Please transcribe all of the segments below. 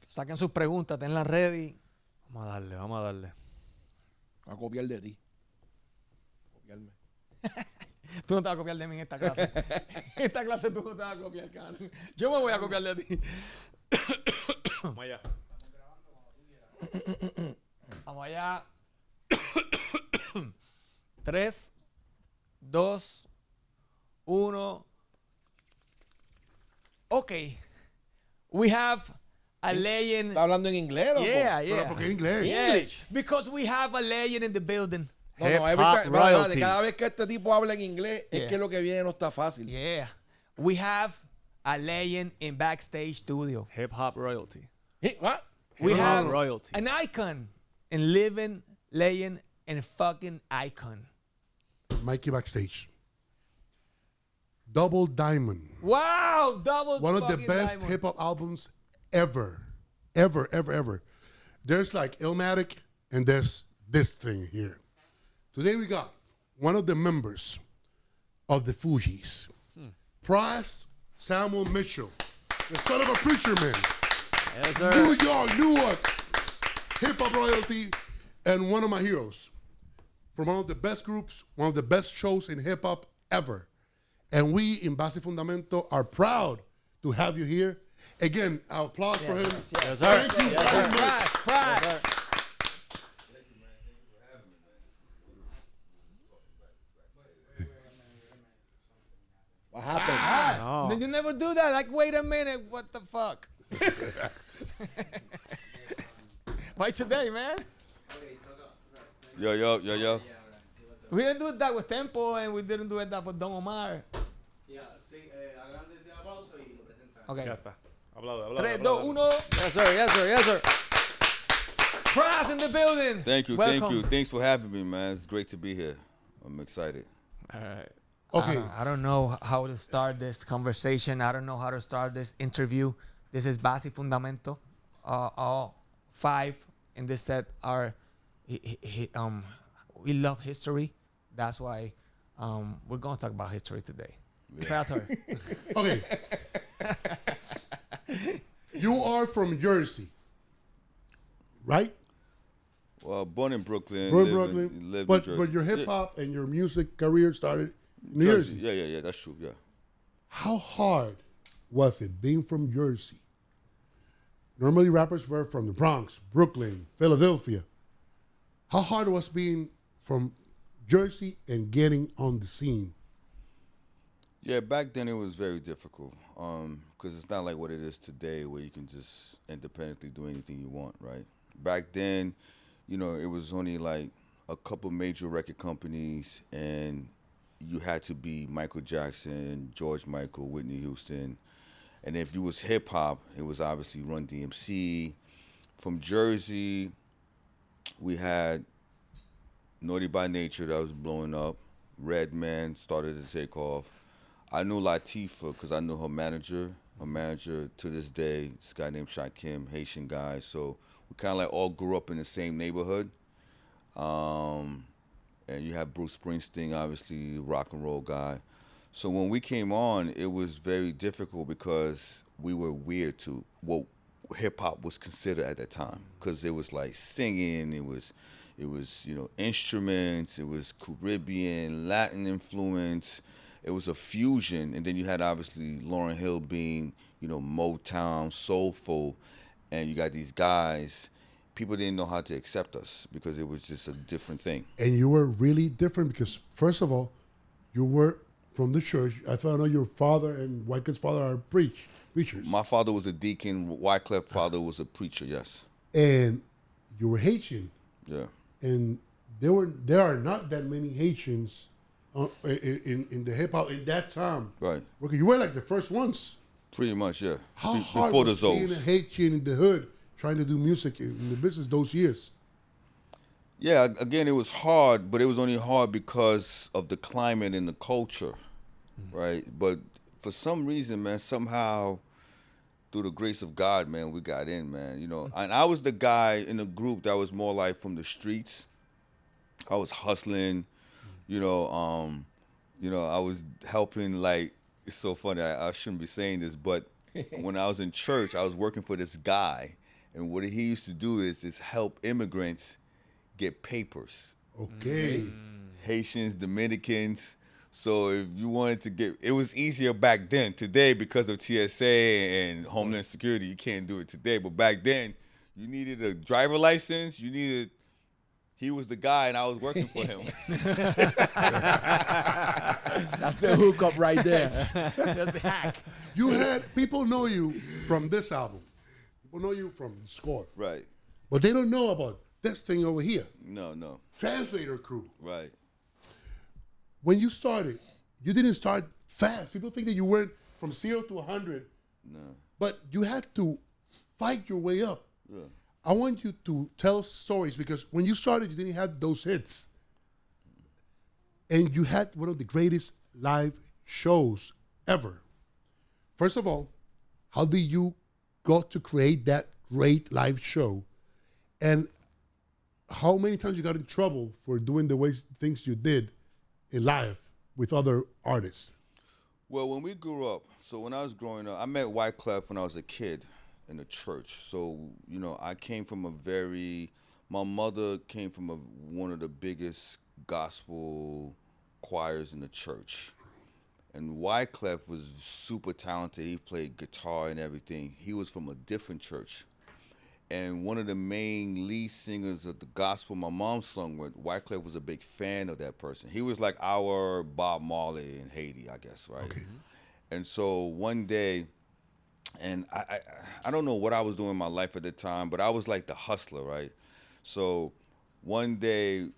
Saquen sus preguntas, tenlas ready. Vamos a darle. A copiar de ti. Copiarme. Tú no te vas a copiar de mí en esta clase. En esta clase tú no te vas a copiar, cabrón. Yo me voy a copiar de ti. Vamos allá. Vamos allá. 3, 2, 1. Okay. We have a legend. ¿Está hablando en inglés, loco? Yeah, Pero yeah. ¿por qué en inglés? Yes, because we have a legend in the building. No, Hip-hop royalty. cada vez que este tipo habla en inglés, Yeah. es que lo que viene no está fácil. Yeah. We have a legend in Backstage Studio. Hip hop royalty. What? We Hip-hop have royalty. an icon, and living legend, and fucking icon. Maiky Backstage. Double Diamond. Wow, double. One of the fucking best diamond. hip hop albums ever. Ever. There's like Illmatic and there's this thing here. Today we got one of the members of the Fugees, Pras Mitchell, the son of a preacher man. Yes, sir. New York, Newark, hip hop royalty, and one of my heroes. From one of the best groups, one of the best shows in hip hop ever. And we in Base Fundamento are proud to have you here. Again, our applause for him. Yes, sir. Thank you Yes, very sir. much. Pras. What happened? No. You never do that. Like, wait a minute, what the fuck? Why today, man? Yo. We didn't do that with Tempo, and we didn't do that with Don Omar. Okay. Ya está. Hablado. 3, 2, 1. Yes, sir. Pras in the building. Thank you. Welcome. Thanks for having me, man. It's great to be here. I'm excited. All right. Okay. I don't know how to start this conversation. I don't know how to start this interview. This is Base Fundamento. All 5 in this set are we love history. That's why we're gonna talk about history today. Better. Okay. You are from Jersey, right? Well, born in Brooklyn. From lived Brooklyn. in Jersey. But your hip hop and your music career started in New Jersey. Yeah. That's true. Yeah. How hard was it being from Jersey? Normally rappers were from the Bronx, Brooklyn, Philadelphia. How hard was being from Jersey and getting on the scene? Yeah, back then it was very difficult because it's not like what it is today where you can just independently do anything you want, right? Back then, it was only like a couple major record companies and you had to be Michael Jackson, George Michael, Whitney Houston. And if you was hip hop, it was obviously Run DMC. From Jersey, we had Naughty by Nature that was blowing up. Redman started to take off. I knew Latifah because I knew her manager. Her manager to this day, this guy named Shakim, Haitian guy. So we kind of like all grew up in the same neighborhood. And you have Bruce Springsteen, obviously, rock and roll guy. So when we came on, it was very difficult because we were weird to what hip hop was considered at that time. Because it was like singing, it was instruments, it was Caribbean, Latin influence. It was a fusion, and then you had obviously Lauryn Hill being, Motown, soulful, and you got these guys. People didn't know how to accept us because it was just a different thing. And you were really different because, first of all, you were from the church. I know your father and Wycliffe's father are preachers. My father was a deacon. Wycliffe's father was a preacher, yes. And you were Haitian. Yeah. And there are not that many Haitians in the hip hop in that time. Right. Okay, you were like the first ones. Pretty much, yeah. How hard Before the was being a Zoes. Haitian in the hood trying to do music in the business those years? Yeah, again, it was hard, but it was only hard because of the climate and the culture, right? But for some reason, man, somehow, through the grace of God, man, we got in, man. And I was the guy in the group that was more like from the streets. I was hustling, I was helping, like, it's so funny, I shouldn't be saying this, but when I was in church, I was working for this guy And what he used to do is help immigrants get papers. Okay. Haitians, Dominicans. So if you wanted to get, it was easier back then. Today, because of TSA and Homeland Security, you can't do it today. But back then, you needed a driver license. He was the guy, and I was working for him. That's the hookup right there. That's the hack. You had people know you from this album. People know you from Score. Right. But they don't know about this thing over here. No. Translator crew. Right. When you started, you didn't start fast. People think that you went from 0 to 100. No. But you had to fight your way up. Yeah. I want you to tell stories because when you started, you didn't have those hits. And you had one of the greatest live shows ever. First of all, how did you go to create that great live show? And how many times you got in trouble for doing the things you did in live with other artists? Well, when we grew up, so when I was growing up, I met Wyclef when I was a kid in the church. So, I came from my mother came from one of the biggest gospel choirs in the church. And Wyclef was super talented. He played guitar and everything. He was from a different church. And one of the main lead singers of the gospel my mom sung with, Wyclef was a big fan of that person. He was like our Bob Marley in Haiti, I guess, right? Okay. And so one day, and I don't know what I was doing in my life at the time, but I was like the hustler, right? So one day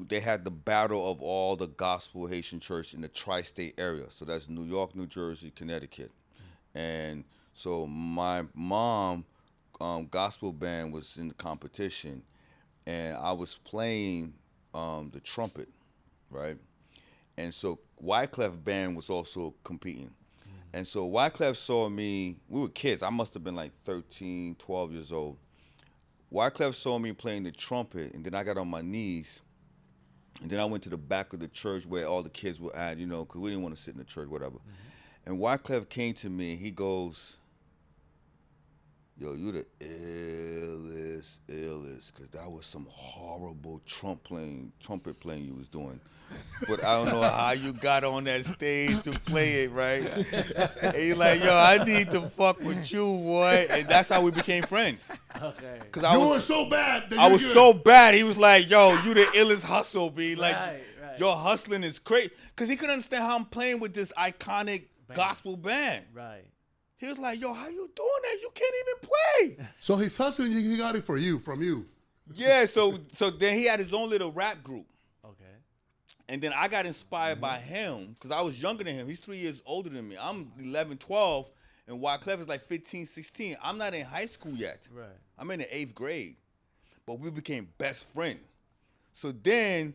they had the battle of all the gospel Haitian church in the tri-state area. So that's New York, New Jersey, Connecticut. And so my mom gospel band was in the competition, and I was playing the trumpet, right? And so Wyclef band was also competing. And so Wyclef saw me, we were kids, I must have been like 13, 12 years old. Wyclef saw me playing the trumpet, and then I got on my knees, and then I went to the back of the church where all the kids were at, because we didn't want to sit in the church, whatever. And Wyclef came to me, and he goes, "Yo, you the illest, because that was some horrible trumpet playing you was doing. But I don't know how you got on that stage to play it, right?" And he's like, "Yo, I need to fuck with you, boy." And that's how we became friends. Okay. Cause You were so bad. I was so bad. He was like, "Yo, you the illest hustle, B. Like, Right. your hustling is crazy." Because he couldn't understand how I'm playing with this iconic gospel band. Right. He was like, "Yo, how you doing that? You can't even play." So his hustling, he got it from you. Yeah, so then he had his own little rap group. Okay. And then I got inspired by him because I was younger than him. He's 3 years older than me. I'm 11, 12, and Wyclef is like 15, 16. I'm not in high school yet. Right. I'm in the 8th grade. But we became best friends. So then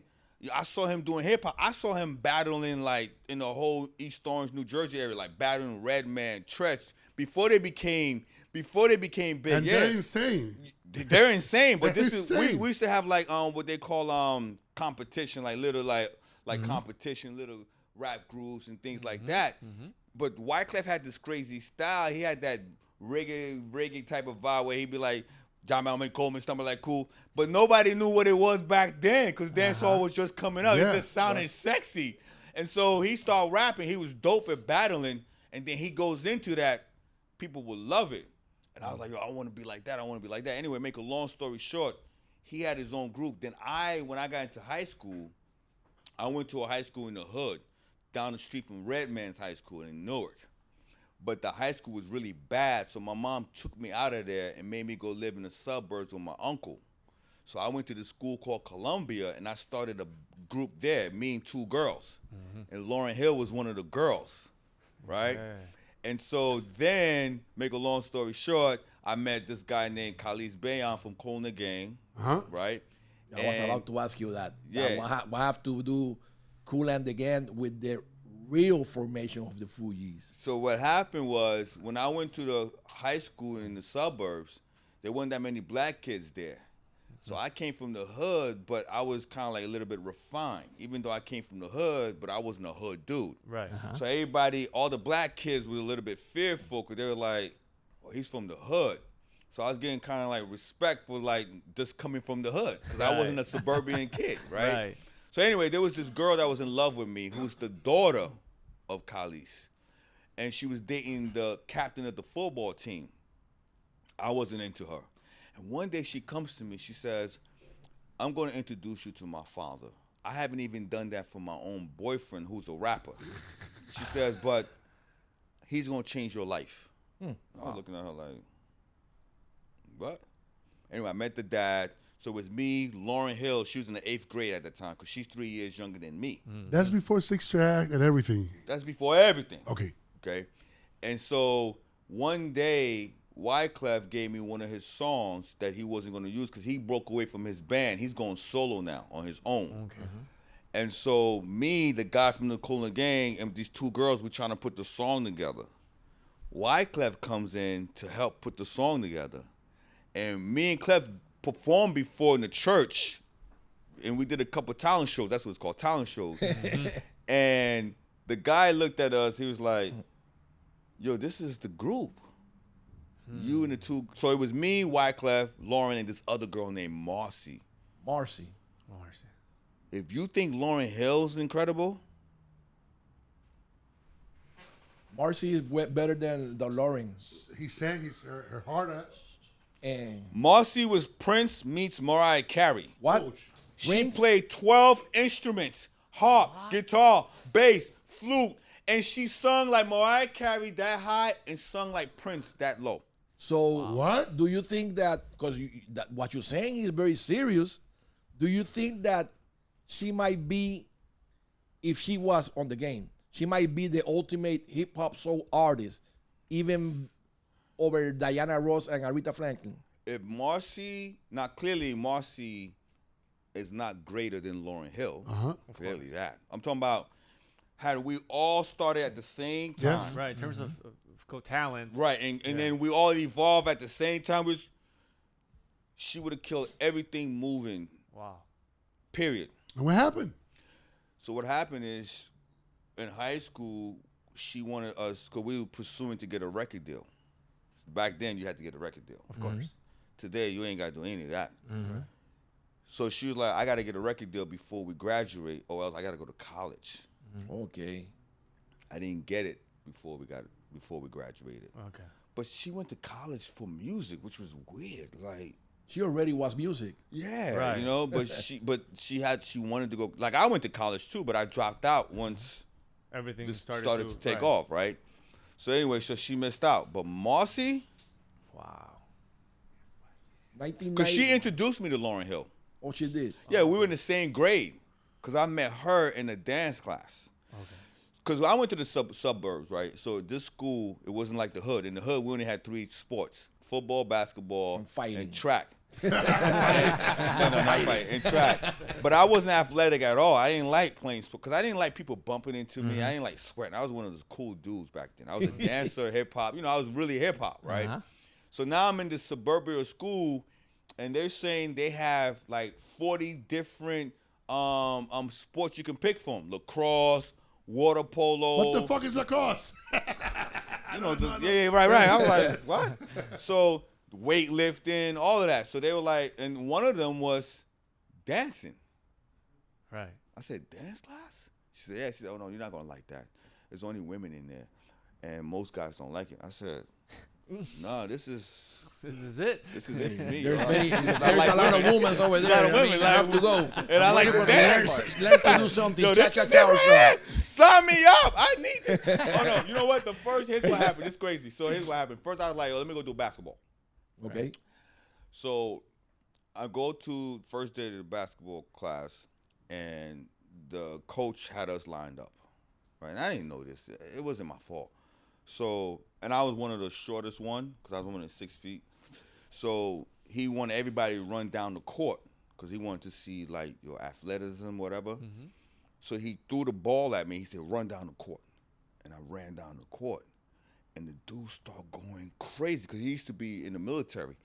I saw him doing hip hop. I saw him battling like in the whole East Orange, New Jersey area, like battling Redman, Tretch, before they became big. And they're insane. They're insane. But They're this is insane. we used to have like what they call competition, like little like competition, little rap groups and things like that. But Wyclef had this crazy style. He had that reggae type of vibe where he'd be like John Malman Coleman, something like cool. But nobody knew what it was back then because dancehall was just coming up. Yeah. It just sounded sexy. And so he started rapping. He was dope at battling. And then he goes into that. People will love it. And I was like, "Yo, I want to be like that. I want to be like that." Anyway, make a long story short, he had his own group. Then when I got into high school, I went to a high school in the hood, down the street from Redman's High School in Newark. But the high school was really bad, so my mom took me out of there and made me go live in the suburbs with my uncle. So I went to this school called Columbia, and I started a group there, me and 2 girls. And Lauren Hill was one of the girls, right? Yeah. And so then, make a long story short, I met this guy named Khalis Bayan from Cool in the Gang, right? I was about to ask you that. Yeah. What have to do Cool and again with the real formation of the Fugees? So what happened was, when I went to the high school in the suburbs, there wasn't that many black kids there. So I came from the hood, but I was kind of like a little bit refined. Even though I came from the hood, but I wasn't a hood dude. Right. So everybody, all the black kids were a little bit fearful because they were like, "Oh, he's from the hood." So I was getting kind of like respect for like just coming from the hood, because I wasn't a suburban kid, right? Right. So anyway, there was this girl that was in love with me, who's the daughter of Khalis, and she was dating the captain of the football team. I wasn't into her. And one day she comes to me, she says, I'm going to introduce you to my father. I haven't even done that for my own boyfriend, who's a rapper. She says, but he's going to change your life. I was looking at her like, what? Anyway, I met the dad. So it was me, Lauryn Hill. She was in the 8th grade at the time, because she's 3 years younger than me. That's before 6-track and everything. That's before everything. Okay. Okay. And so one day, Wyclef gave me one of his songs that he wasn't going to use because he broke away from his band. He's going solo now on his own. Okay. And so me, the guy from the Cool Gang, and these two girls were trying to put the song together. Wyclef comes in to help put the song together. And me and Clef performed before in the church, and we did a couple talent shows. That's what it's called, talent shows. And the guy looked at us. He was like, yo, this is the group. You and the two. So it was me, Wyclef, Lauren, and this other girl named Marcy. Marcy. If you think Lauryn Hill's incredible, Marcy is better than the Lawrence. He sang her heart out. And Marcy was Prince meets Mariah Carey. what? Coach. She Prince? played 12 instruments, harp, guitar, bass, flute, and she sung like Mariah Carey that high and sung like Prince that low. So What? do you think that, because that what you're saying is very serious, do you think that she might be, if she was on the game, she might be the ultimate hip-hop soul artist, even over Diana Ross and Aretha Franklin? If Marcy, now clearly Marcy is not greater than Lauryn Hill. Clearly that. I'm talking about had we all started at the same time. Yes. Right. In terms of talent. Right, and then we all evolve at the same time, which she would have killed everything moving, Wow. period. And what happened? So what happened is, in high school, she wanted us, because we were pursuing to get a record deal. Back then, you had to get a record deal. Of course. Today, you ain't got to do any of that. So she was like, I got to get a record deal before we graduate, or else I got to go to college. Okay. I didn't get it before we graduated. Okay. But she went to college for music, which was weird. Like, She already was music. yeah, Right. you know, but she wanted to go. Like, I went to college too, but I dropped out once Everything this started to take right. off, right? So anyway, so she missed out. But Marcy, Wow. 1990. because she introduced me to Lauryn Hill. Oh, she did. Yeah, we were in the same grade, because I met her in a dance class. Because I went to the suburbs, right? So this school, it wasn't like the hood. In the hood, we only had 3 sports: football, basketball, And fighting. and track. No, not fighting, and track. But I wasn't athletic at all. I didn't like playing sports, because I didn't like people bumping into me. I didn't like sweating. I was one of those cool dudes back then. I was a dancer, hip-hop. You know, I was really hip-hop, right? So now I'm in this suburbia school, and they're saying they have like 40 different sports you can pick from. Lacrosse, water polo. What the fuck is lacrosse? You know, right. I was like, what? So weightlifting, all of that. So they were like, and one of them was dancing. Right. I said, dance class? She said, yeah. She said, oh no, you're not gonna like that. There's only women in there, and most guys don't like it. I said, no, this is it for me. There's yo. many, Because there's I a lot of women. women over there. lot of I mean, women, you like- have to go. And I like the dance. Learn to do something. Yo, this is Cha-cha-cha or it, something. man. Sign me up. I need it. Oh no, you know what? Here's what happened. It's crazy. So here's what happened. First, I was like, oh, let me go do basketball. Okay. So I go to first day of the basketball class, and the coach had us lined up. Right? And I didn't know this. It wasn't my fault. So, and I was one of the shortest one, because I was one of 6 feet. So he wanted everybody to run down the court, because he wanted to see like your athleticism, whatever. So he threw the ball at me. He said, run down the court. And I ran down the court. And the dude started going crazy, because he used to be in the military.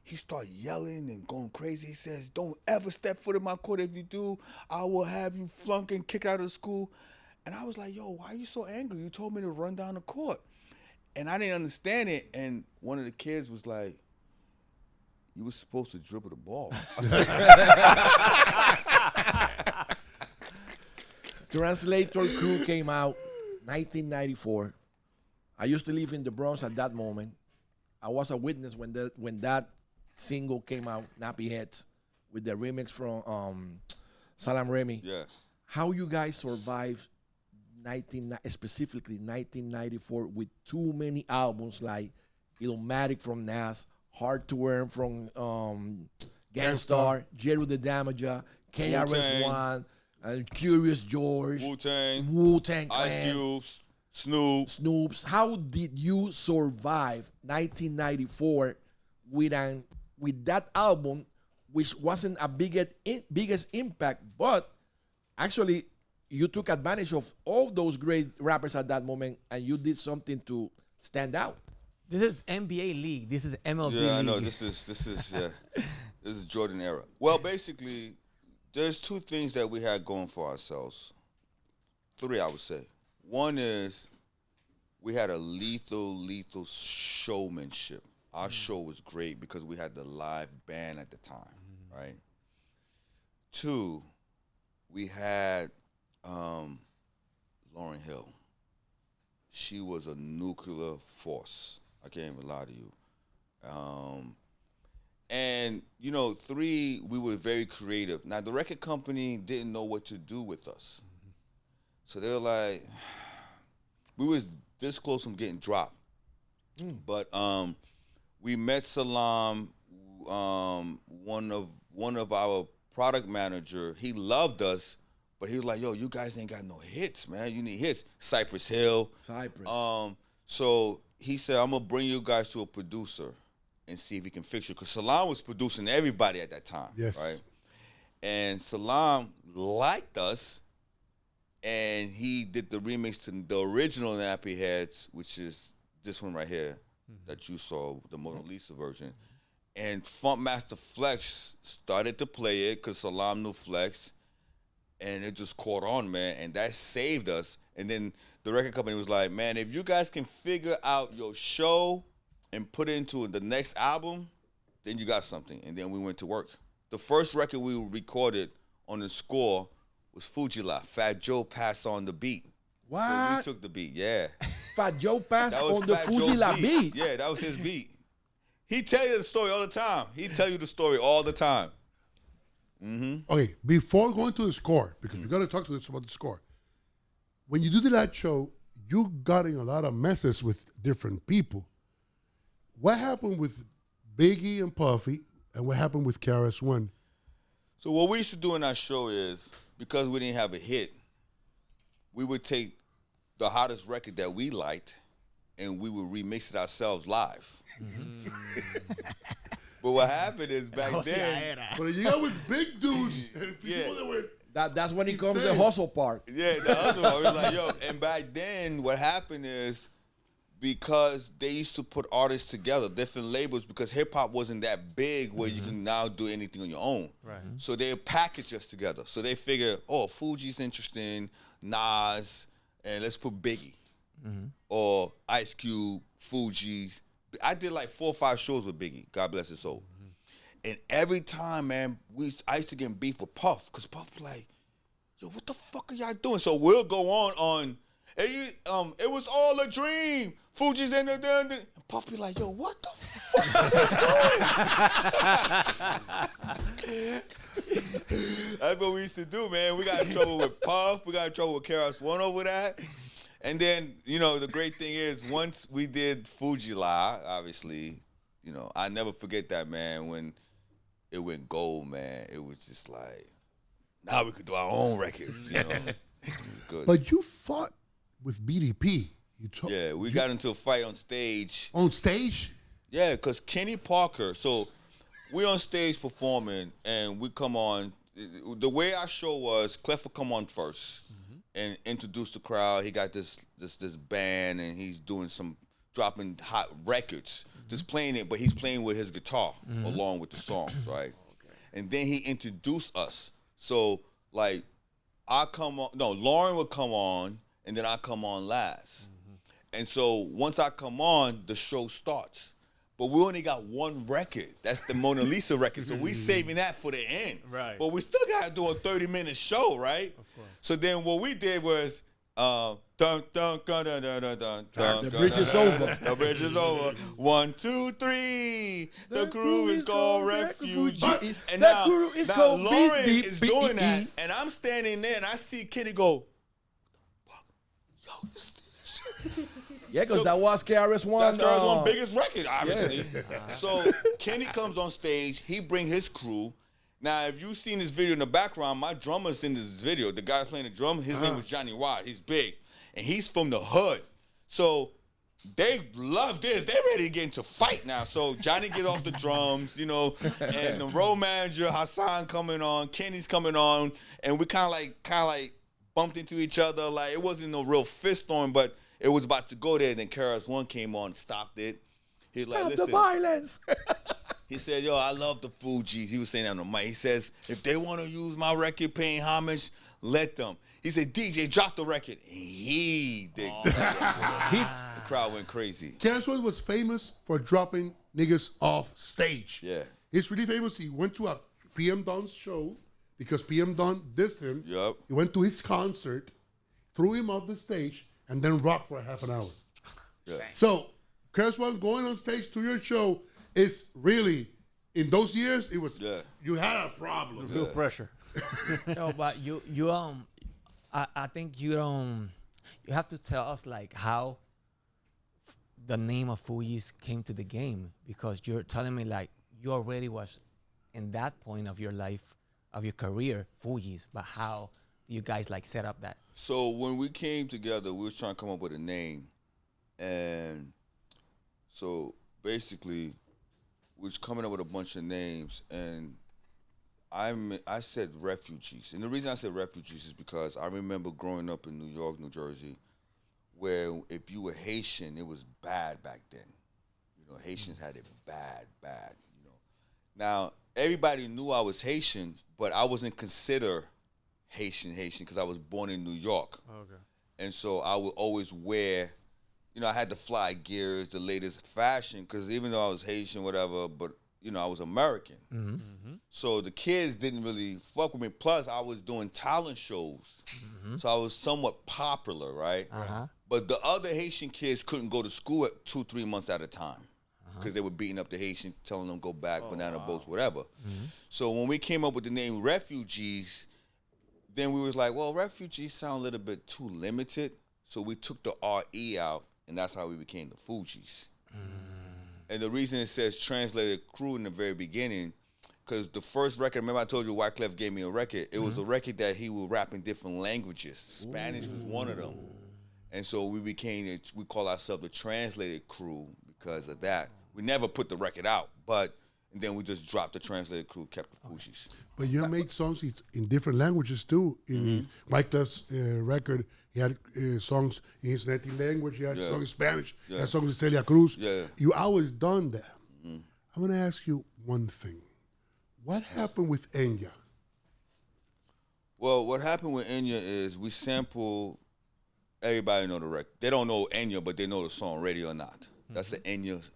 He started yelling and going crazy. He says, don't ever step foot in my court. If you do, I will have you flunk and kicked out of the school. And I was like, yo, why are you so angry? You told me to run down the court. And I didn't understand it. And one of the kids was like, you were supposed to dribble the ball. Translator Crew came out 1994. I used to live in the Bronx at that moment. I was a witness when that single came out, Nappy Heads, with the remix from Salam Remy. Yeah. How you guys survived specifically 1994 with too many albums like Illmatic from Nas, Hard to Earn from Gangstar, Jeru the Damager, KRS-One, Curious George, Wu-Tang Clan, Ice Cubes, Snoop. How did you survive 1994 with that album, which wasn't a biggest impact, but actually you took advantage of all those great rappers at that moment, and you did something to stand out? This is NBA league. This is MLB league. Yeah, I know. This is yeah. This is Jordan era. Well, basically, there's two things that we had going for ourselves. Three, I would say. One is we had a lethal showmanship. Our show was great because we had the live band at the time, right? Two, we had Lauryn Hill. She was a nuclear force. I can't even lie to you. And, you know, three, we were very creative. Now, the record company didn't know what to do with us. So they were like, we was this close from getting dropped. But we met Salam, one of our product manager. He loved us, but he was like, yo, you guys ain't got no hits, man. You need hits. Cypress Hill. So he said, I'm going to bring you guys to a producer and see if he can fix you. Because Salam was producing everybody at that time. Yes. Right? And Salam liked us, and he did the remix to the original Nappy Heads, which is this one right here that you saw, the Mona Lisa version. And Funkmaster Flex started to play it because Salam knew Flex, and it just caught on, man, and that saved us. And then the record company was like, man, if you guys can figure out your show and put it into the next album, then you got something. And then we went to work. The first record we recorded on the score was Fugees. Fat Joe passed on the beat. What? So we took the beat, yeah. Fat Joe passed That was on the Fat Joe's Fugees beat. Yeah, that was his beat. He tell you the story all the time. He tell you the story all the time. Okay, before going to the score, because we got to talk to us about the score. When you do that show, you got in a lot of messes with different people. What happened with Biggie and Puffy, and what happened with KRS-One? So what we used to do in our show is, because we didn't have a hit, we would take the hottest record that we liked, and we would remix it ourselves live. But what happened is back then, But you got with big dudes and people that were... That's when it comes the hustle part. yeah, the other one, we was like, yo, and back then, what happened is, because they used to put artists together, different labels, because hip-hop wasn't that big where you can now do anything on your own. Right. So they package us together. So they figure, oh, Fugees interesting, Nas, and let's put Biggie. Or Ice Cube, Fugees. I did like 4 or 5 shows with Biggie, God bless his soul. And every time, man, I used to get in beef with Puff, because Puff was like, yo, what the fuck are y'all doing? So we'll go on, it was all a dream. Fugees in the and Puff be like, yo, what the fuck are you doing? That's what we used to do, man. We got in trouble with Puff. We got in trouble with KRS-One over that. And then, you know, the great thing is, once we did Fugees, obviously, you know, I never forget that, man, when it went gold, man. It was just like, now we could do our own record, you know. It was good. But you fought with BDP. Yeah, we got into a fight on stage. On stage? Yeah, because Kenny Parker, so we on stage performing, and we come on. The way our show was, Clef would come on first and introduce the crowd. He got this band, and he's doing dropping hot records, just playing it, but he's playing with his guitar along with the songs, right? And then he introduced us. So, like, Lauren would come on, and then I come on last. And so once I come on, the show starts. but we only got one record. That's the Mona Lisa record. So we saving that for the end. Right. But we still got to do a 30-minute show, right? Of course. So then what we did was, dun, dun, dun, dun, dun, dun, dun, dun, The bridge is over. The bridge is over. 1, 2, 3. The crew is called Refugee. And The now, crew is now called Lauren B- is B- doing B- that, E. and I'm standing there, and I see Kenny go, yo, you see this shit? Yeah, because So- that was KRS-One. That's Girls' biggest record, obviously. So Kenny comes on stage. He bring his crew. Now, if you've seen this video in the background, my drummer's in this video. The guy playing the drum, his name was Johnny Watt. He's big. And he's from the hood. So they love this. They're ready to get into fight now. So Johnny gets off the drums, you know, and the road manager, Hassan, coming on, Kenny's coming on, and we kind of like bumped into each other. Like, it wasn't no real fist storm, but it was about to go there. Then KRS-One came on and stopped it. He's like, Stop listen. the violence. He said, yo, I love the Fugees. He was saying that on the mic. He says, if they want to use my record paying homage, let them. He said, DJ, drop the record. And he did. The crowd went crazy. KRS-One was famous for dropping niggas off stage. Yeah. He's really famous. He went to a PM Don's show because PM Don dissed him. Yup. He went to his concert, threw him off the stage, and then rocked for a half an hour. Yeah. So, KRS-One going on stage to your show is really, in those years, it was, you had a problem. Real pressure. No, but I think you have to tell us like how the name of Fugees came to the game, because you're telling me like you already was in that point of your life, of your career, Fugees, but how do you guys like set up that? So when we came together, we was trying to come up with a name. And so basically, we was coming up with a bunch of names, and I said refugees. And the reason I said refugees is because I remember growing up in New York, New Jersey, where if you were Haitian, it was bad back then. You know, Haitians had it bad, you know. Now, everybody knew I was Haitian, but I wasn't considered Haitian because I was born in New York. Okay. And so I would always wear, you know, I had the fly gears, the latest fashion, because even though I was Haitian, whatever, but, you know, I was American. Mm-hmm. So the kids didn't really fuck with me. Plus, I was doing talent shows. So I was somewhat popular, right? Uh-huh. But the other Haitian kids couldn't go to school at 2-3 months at a time because they were beating up the Haitian, telling them go back, banana boats, whatever. So when we came up with the name Refugees, then we was like, well, refugees sound a little bit too limited. So we took the R-E out, and that's how we became the Fugees. And the reason it says translated crew in the very beginning, because the first record, remember I told you Wyclef gave me a record? It was a record that he would rap in different languages. Spanish was one of them. And so we call ourselves the translated crew because of that. We never put the record out, and then we just dropped the translated crew, kept the Fugees. But you made songs in different languages too. In Wyclef's record, he had songs in his native language. He had songs in Spanish. He had songs in Celia Cruz. Yeah. You always done that. I want to ask you one thing. What happened with Enya? Well, what happened with Enya is we sample. Everybody know the record. They don't know Enya, but they know the song "Ready or Not." That's the Enya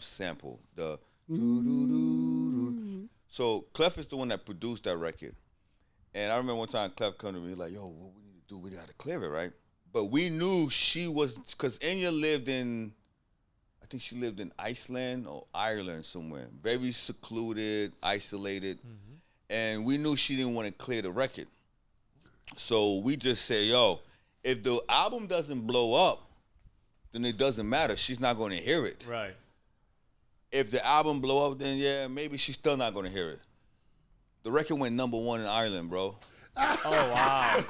sample. The doo-doo-doo-doo. So Clef is the one that produced that record. And I remember one time Clef come to me like, "Yo, what we need to do? We got to clear it, right?" But we knew she was, because Enya lived in, I think she lived in Iceland or Ireland somewhere, very secluded, isolated, and we knew she didn't want to clear the record. So we just say, "Yo, if the album doesn't blow up, then it doesn't matter. She's not going to hear it. Right. If the album blow up, then yeah, maybe she's still not going to hear it." The record went #1 in Ireland, bro. Oh, wow.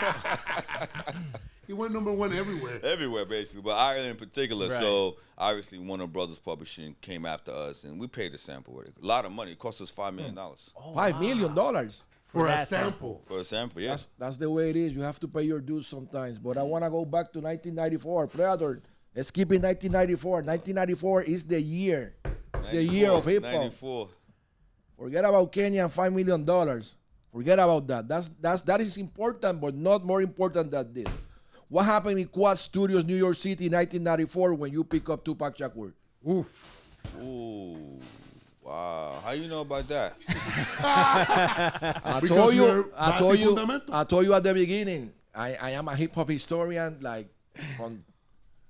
He went #1 everywhere. Everywhere, basically, but Ireland in particular. Right. So obviously Warner Brothers Publishing came after us, and we paid the sample with it. A lot of money. It cost us $5 million. $5 million. For a that sample. For a sample, yeah. That's the way it is. You have to pay your dues sometimes. But I want to go back to 1994. Predator, let's keep it 1994. 1994 is the year. It's the year of hip hop. 94. Forget about Kenya and $5 million. Forget about that. That is important, but not more important than this. What happened in Quad Studios, New York City, 1994, when you pick up Tupac Shakur? Oof. Ooh, wow. How you know about that? I Because told you. you're I told you. Fundamento. I told you at the beginning. I am a hip hop historian, like from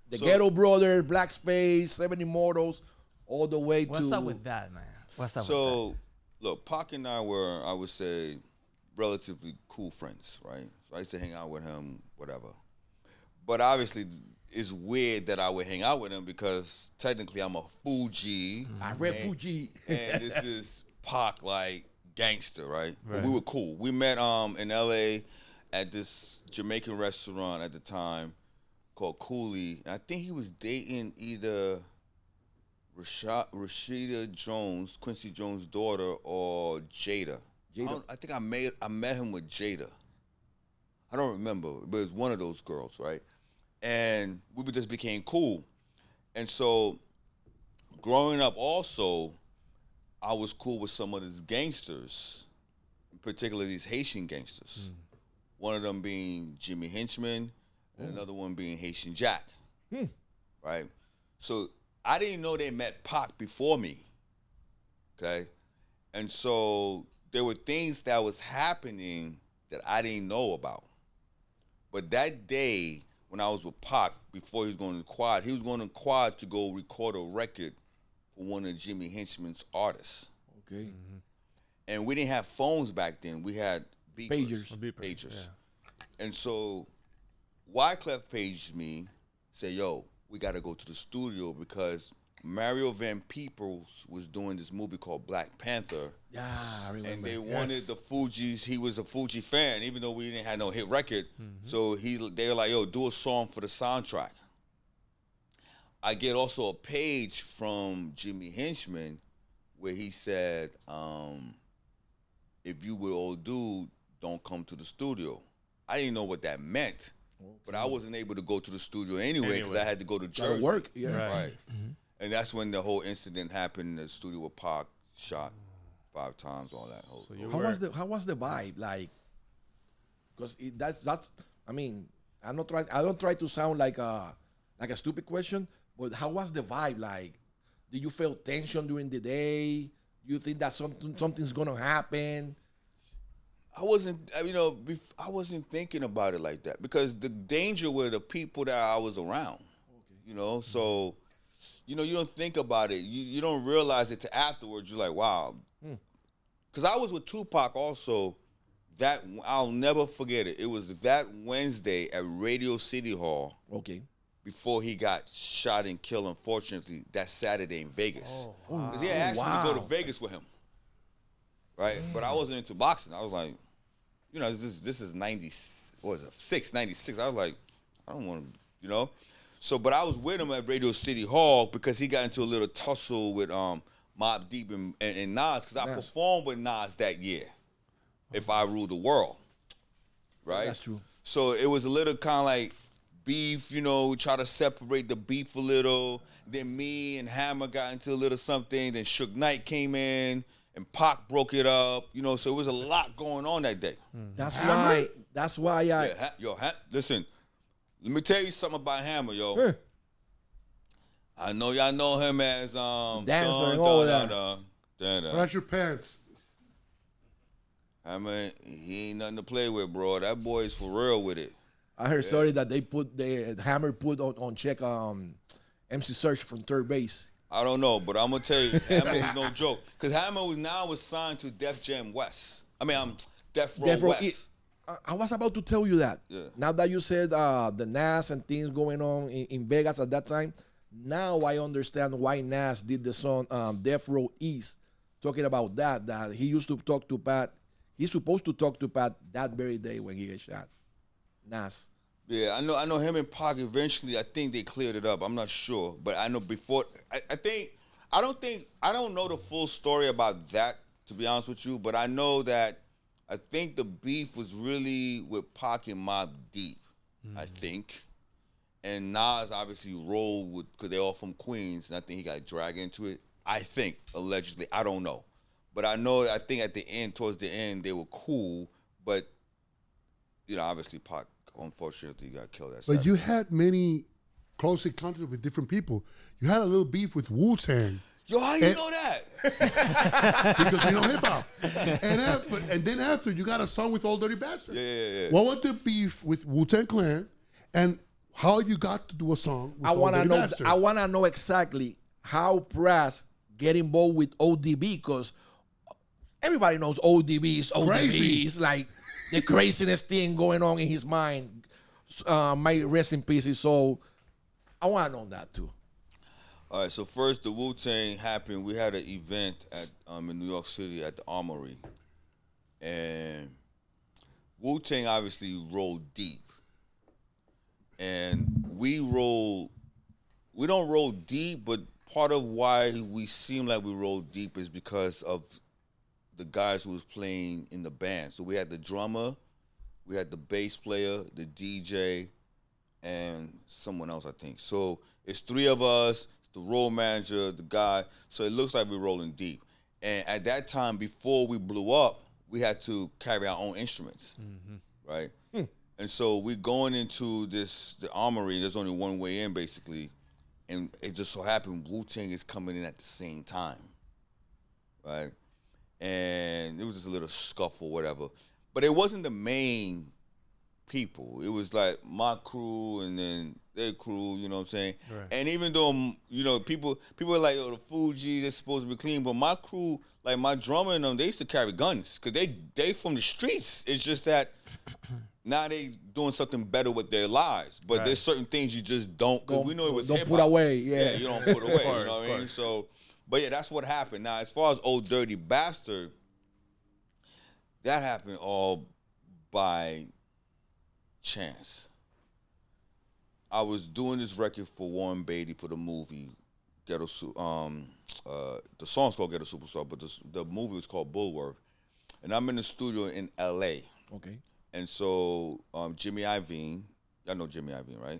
the So- Ghetto Brothers, Black Space, Seven Immortals, all the way What's to. up with that, man? What's up with So, look, Pac and I were, I would say, relatively cool friends, right? So I used to hang out with him, whatever. But obviously, it's weird that I would hang out with him because technically I'm a Fugees. I read Fugees. And this is Pac, like, gangster, right? But Right. we were cool. We met in L.A. at this Jamaican restaurant at the time called Cooley. And I think he was dating either Rashida Jones, Quincy Jones' daughter, or Jada. I think I met him with Jada. I don't remember, but it was one of those girls, right? And we just became cool. And so, growing up also, I was cool with some of these gangsters, particularly these Haitian gangsters. One of them being Jimmy Henchman, and another one being Haitian Jack, right? So I didn't know they met Pac before me, okay? And so there were things that was happening that I didn't know about. But that day, when I was with Pac, before he was going to Quad, he was going to Quad to go record a record for one of Jimmy Henchman's artists. Okay. And we didn't have phones back then. We had beepers. Pagers. Pagers. And so Wyclef paged me, said, yo, we got to go to the studio because Mario Van Peebles was doing this movie called Black Panther. Yeah, I remember. And they wanted the Fugees. He was a Fugees fan, even though we didn't have no hit record. So they were like, yo, do a song for the soundtrack. I get also a page from Jimmy Henchman where he said, if you were old dude, don't come to the studio. I didn't know what that meant, but I wasn't able to go to the studio anyway because I had to go to Jersey. Gotta work. Yeah. Right. And that's when the whole incident happened. The studio with Pac shot 5 times, all that whole. How was the vibe like? Because that's I mean, I don't try to sound like a stupid question, but how was the vibe like? Did you feel tension during the day? You think that something's gonna happen? I wasn't thinking about it like that because the danger were the people that I was around. You know, so you don't think about it. You don't realize it till afterwards. You're like, wow. Because I was with Tupac also. That I'll never forget it. It was that Wednesday at Radio City Hall. Okay. Before he got shot and killed, unfortunately, that Saturday in Vegas. Because he had asked me to go to Vegas with him. Right? Damn. But I wasn't into boxing. I was like, this is 96. I was like, I don't want to, So, but I was with him at Radio City Hall because he got into a little tussle with Mobb Deep and Nas because I performed with Nas that year. If I Rule the World. Right? That's true. So it was a little kind of like beef, try to separate the beef a little. Then me and Hammer got into a little something. Then Suge Knight came in and Pac broke it up. So it was a lot going on that day. That's why I. Yeah, listen, let me tell you something about Hammer, yo. I know y'all know him as dancer and all that. Brush your pants. I mean, he ain't nothing to play with, bro. That boy is for real with it. I heard story that Hammer put on check MC Search from third base. I don't know, but I'm gonna tell you, Hammer is no joke. Cause Hammer was signed to Def Jam West. Death Row West. I was about to tell you that. Yeah. Now that you said the Nas and things going on in Vegas at that time, now I understand why Nas did the song Death Row East, talking about that he used to talk to Pat. He's supposed to talk to Pat that very day when he got shot. Nas. Yeah, I know him and Pac eventually, I think they cleared it up. I'm not sure. But I know before, I don't know the full story about that, to be honest with you. But I know that I think the beef was really with Pac and Mobb Deep, I think. And Nas obviously rolled with, because they're all from Queens, and I think he got dragged into it. I think, allegedly. I don't know. But I think at the end, towards the end, they were cool. But, obviously Pac, unfortunately, got killed that Saturday. But you had many close encounters with different people. You had a little beef with Wu-Tang. Yo, how you know that? Because we know hip hop. And then after, you got a song with Old Dirty Bastard. Yeah. What was the beef with Wu-Tang Clan, and how you got to do a song with I Old want to Dirty know. Bastard? I want to know exactly how Pras get involved with ODB, because everybody knows ODB is ODB. Crazy. It's like the craziest thing going on in his mind. May rest in peace his soul. I want to know that too. All right, so first the Wu-Tang happened. We had an event at in New York City at the Armory. And Wu-Tang obviously rolled deep. And we don't roll deep, but part of why we seem like we roll deep is because of the guys who was playing in the band. So we had the drummer, we had the bass player, the DJ, and someone else, I think. So it's three of us, the road manager, the guy. So it looks like we're rolling deep. And at that time, before we blew up, we had to carry our own instruments, right? And so we're going into the Armory. There's only one way in, basically. And it just so happened Wu-Tang is coming in at the same time, right? And it was just a little scuffle, whatever. But it wasn't the main people. It was like my crew and then their crew, you know what I'm saying? Right. And even though, you know, people are like, oh, the Fugees, they're supposed to be clean. But my crew, like my drummer and them, they used to carry guns because they from the streets. It's just that now they doing something better with their lives. But there's certain things you just don't, because we know it was hip-hop. Don't put away, yeah. You don't put away, you know what I mean? So, but yeah, that's what happened. Now, as far as Old Dirty Bastard, that happened all by chance. I was doing this record for Warren Beatty for the movie Ghetto. The song's called Ghetto Superstar, but the movie was called Bulworth. And I'm in the studio in L.A. Okay. And so Jimmy Iovine, y'all know Jimmy Iovine, right?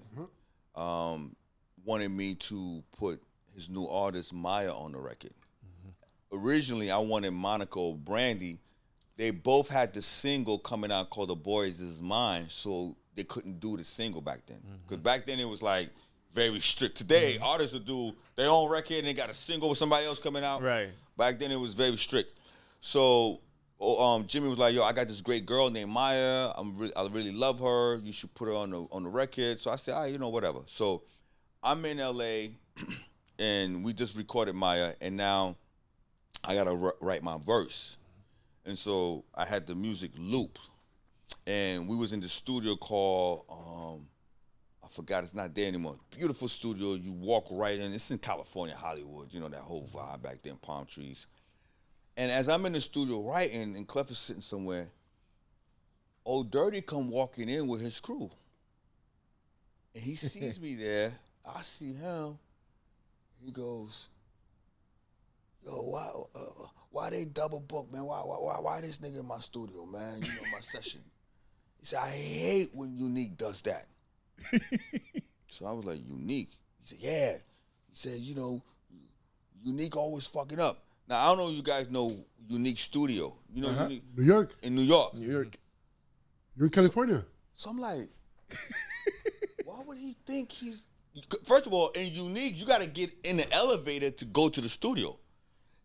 Mm-hmm. Wanted me to put his new artist Maya on the record. Mm-hmm. Originally, I wanted Monica or Brandy. They both had the single coming out called The Boys Is Mine, so they couldn't do the single back then. Because back then it was like very strict. Today, artists will do their own record and they got a single with somebody else coming out. Right. Back then it was very strict. So Jimmy was like, yo, I got this great girl named Maya. I really love her. You should put her on the record. So I said, all right, you know, whatever. So I'm in LA and we just recorded Maya, and now I got to write my verse. And so I had the music loop, and we was in the studio called, I forgot, it's not there anymore. Beautiful studio. You walk right in. It's in California, Hollywood. You know, that whole vibe back then, palm trees. And as I'm in the studio writing, and Clef is sitting somewhere, Old Dirty come walking in with his crew. And he sees me there. I see him. He goes, yo, why they double book, man? Why this nigga in my studio, man? You know, my session. He said, I hate when Unique does that. So I was like, Unique? He said, yeah. He said, you know, Unique always fucking up. Now, I don't know if you guys know Unique Studio. You know Unique? New York. In New York. New York. You're in California. So I'm like, why would he think he's... First of all, in Unique, you got to get in the elevator to go to the studio.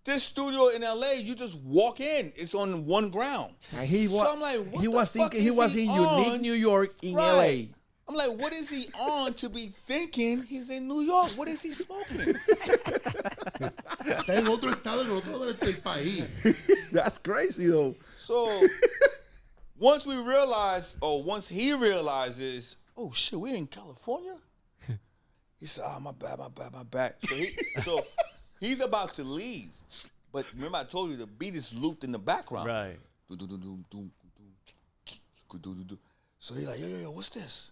This studio in LA, you just walk in. It's on one ground. And so I'm like, what he the was fuck thinking is he was in on? Unique New York in Right. LA. I'm like, what is he on to be thinking he's in New York? What is he smoking? Está en otro estado, en otro del país. That's crazy though. So once once he realizes, oh shit, we're in California? He said, oh, my bad. So he's about to leave. But remember I told you the beat is looped in the background. Right. So he's like, yo, what's this?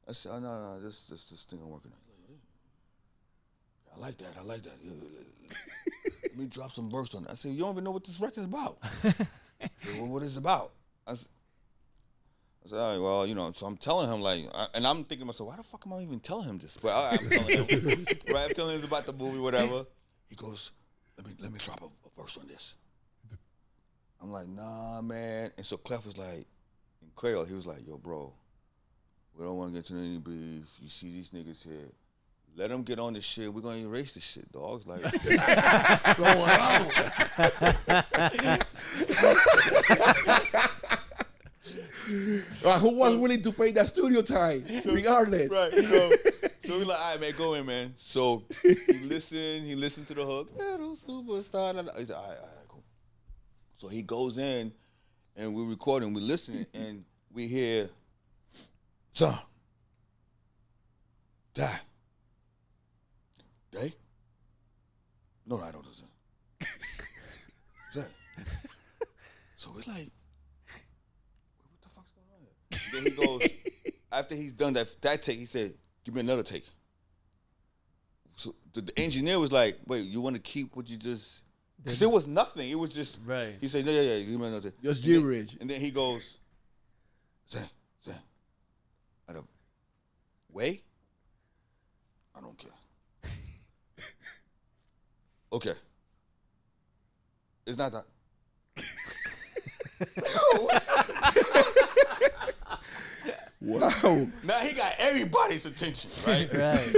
I said, oh, no, this thing I'm working on. I like that. Let me drop some verse on it. I said, you don't even know what this record is about. Said, well, what is it about? I said, all right, well, you know, so I'm telling him, like, and I'm thinking to myself, why the fuck am I even telling him this? But I'm telling him, right? I'm telling him it's about the movie, whatever. He goes, let me drop a verse on this. I'm like, nah, man. And so Clef was like, in Creole, he was like, yo, bro, we don't want to get into any beef. You see these niggas here. let him get on this shit. We're gonna erase this shit, dogs. Like, who was willing to pay that studio time, regardless? right. So we like, all right, man, go in, man. So he listened to the hook. Yeah, those superstar. He said, all right, cool. So he goes in, and we're recording, we're listening, and we hear, son, dad, Day? No, I don't do that. Dad. So we're like, what the fuck's going on here? And then he goes, after he's done that take, he said, give me another take. So the engineer was like, wait, you want to keep what you just... Because it was nothing. It was just... Right. He said, yeah, give me another take. Just gibberish. And then he goes, Zay, at a way? I don't care. Okay. It's not that. Wow. Now he got everybody's attention, right? Right.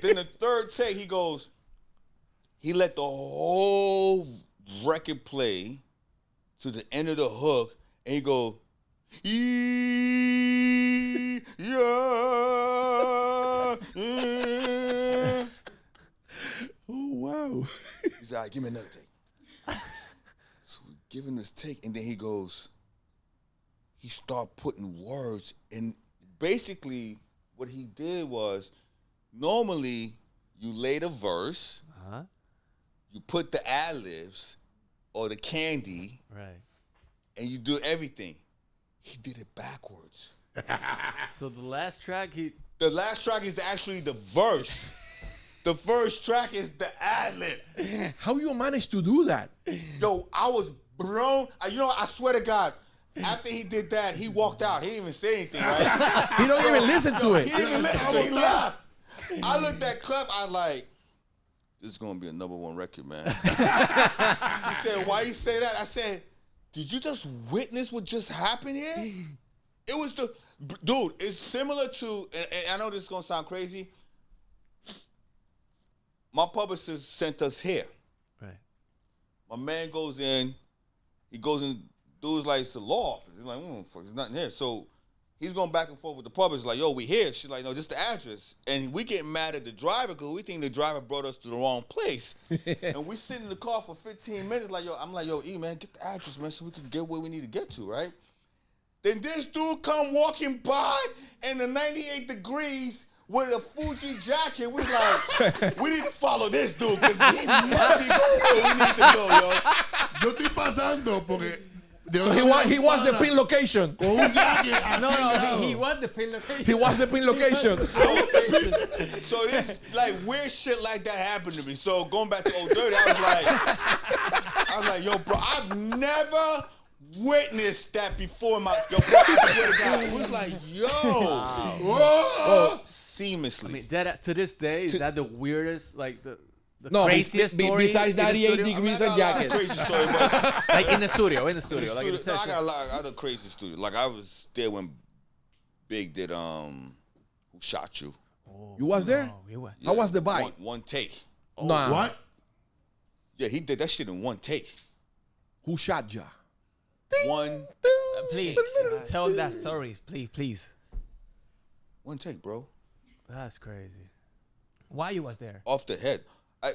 Then the third take, he let the whole record play to the end of the hook, and he go, yeah. Oh, wow. He said, all right, give me another take. So we give him this take, and then he goes, he started putting words in. Basically, what he did was, normally you lay the verse, you put the ad-libs or the candy, Right. and you do everything. He did it backwards. So the last track, The last track is actually the verse. The first track is the ad-lib. How you managed to do that? Yo, I was blown. I swear to God, after he did that, he walked out. He didn't even say anything, right? He don't even listen to it. He didn't even listen to it. He left. I looked at Clef. I was like, this is going to be a #1 record, man. He said, why you say that? I said, did you just witness what just happened here? It was dude, it's similar to, and I know this is going to sound crazy. My publicist sent us here. right. My man goes in, dude's like, it's a law office. He's like, fuck, there's nothing here. So he's going back and forth with the publicist, like, yo, we here. She's like, no, this is the address. And we get mad at the driver because we think the driver brought us to the wrong place. And we sit in the car for 15 minutes, like, I'm like, E, man, get the address, man, so we can get where we need to get to, right? Then this dude come walking by in the 98 degrees with a Fuji jacket. We like, we need to follow this dude because he must be where we need to go, yo. Yo estoy pasando porque... So he was the pin location. Con un jacket No, he was the pin location. He was the pin location. So this like weird shit like that happened to me. So going back to Old Dirty, I was like, yo, bro, I've never witnessed that before in my bro, I swear to God. It was like, yo, whoa, seamlessly. I mean, that to this day, is that the weirdest, like the No, craziest story? besides in the 98 studio? degrees I and got a lot of jacket. crazy story, but Like in the studio, in the like in the studio, no, I session. got a lot of other crazy studio. Like I was there when Big did Who Shot You. You was there? Oh, he was. How was the bite? One take. Nah. What? Yeah, he did that shit in one take. Who shot ya? One Please tell that story, please. take, bro. That's crazy. Why you was there? Off the head. I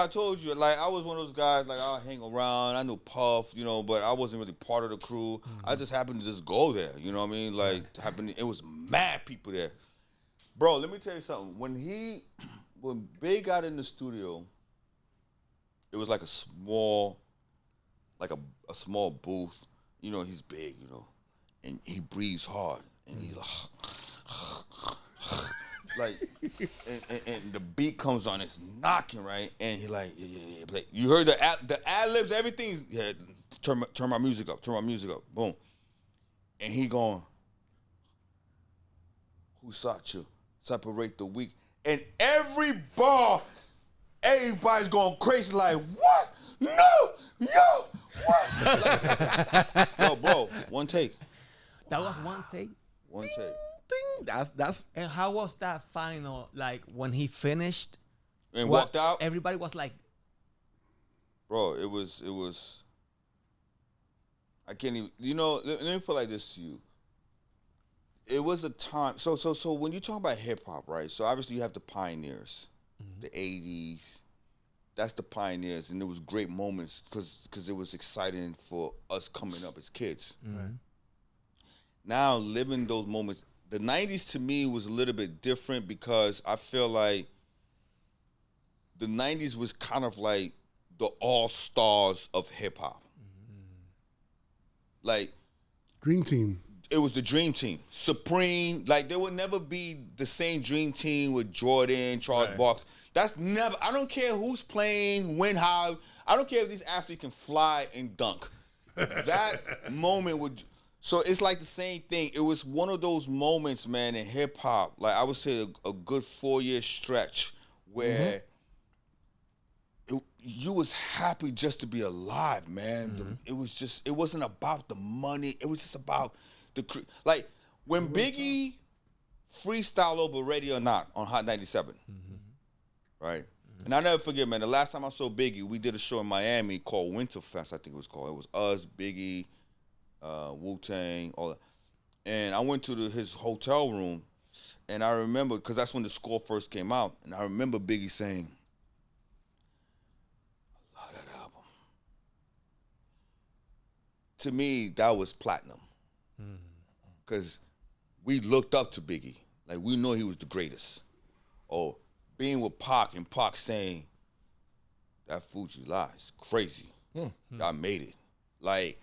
told you, like, I was one of those guys, like, I'll hang around. I knew Puff, but I wasn't really part of the crew. I just happened to just go there, you know what I mean? Like, it was mad people there. Bro, let me tell you something. When Big got in the studio, it was like a small booth. He's big, and he breathes hard, and he's like, and the beat comes on, it's knocking, right? And he like, yeah. Like, you heard the ad-libs, everything. Yeah, turn my music up, boom. And he going, who shot you? Separate the weak. And every bar, everybody's going crazy, like, what? No, yo, what? Like, yo, bro, one take. That was one take. One take. That's And how was that final? Like when he finished And what- walked out. everybody was like, Bro, it was. I can't even. You know, let me put it like this to you. It was a time. So when you talk about hip hop, right? So obviously you have the pioneers, the '80s. That's the pioneers, and there was great moments because it was exciting for us coming up as kids. Now living those moments, the '90s to me was a little bit different because I feel like the '90s was kind of like the all-stars of hip-hop. Like, Dream Team. it was the dream team. Supreme, like, there would never be the same dream team with Jordan, Charles Barkley. That's never, I don't care who's playing, when, how. I don't care if these athletes can fly and dunk. That moment would, so it's like the same thing. It was one of those moments, man, in hip-hop, like I would say a good 4-year stretch where you was happy just to be alive, man. It was just, it wasn't about the money. It was just about like when Biggie freestyle over Ready or Not on Hot 97, right? And I never forget, man, the last time I saw Biggie, we did a show in Miami called Winterfest, I think it was called. It was us, Biggie, Wu-Tang, all that. And I went to his hotel room, and I remember, because that's when the score first came out, and I remember Biggie saying, that album. To me, that was platinum. Because we looked up to Biggie. Like, we know he was the greatest. Or being with Pac and Pac saying, that Fugees lies, crazy. I made it. Like,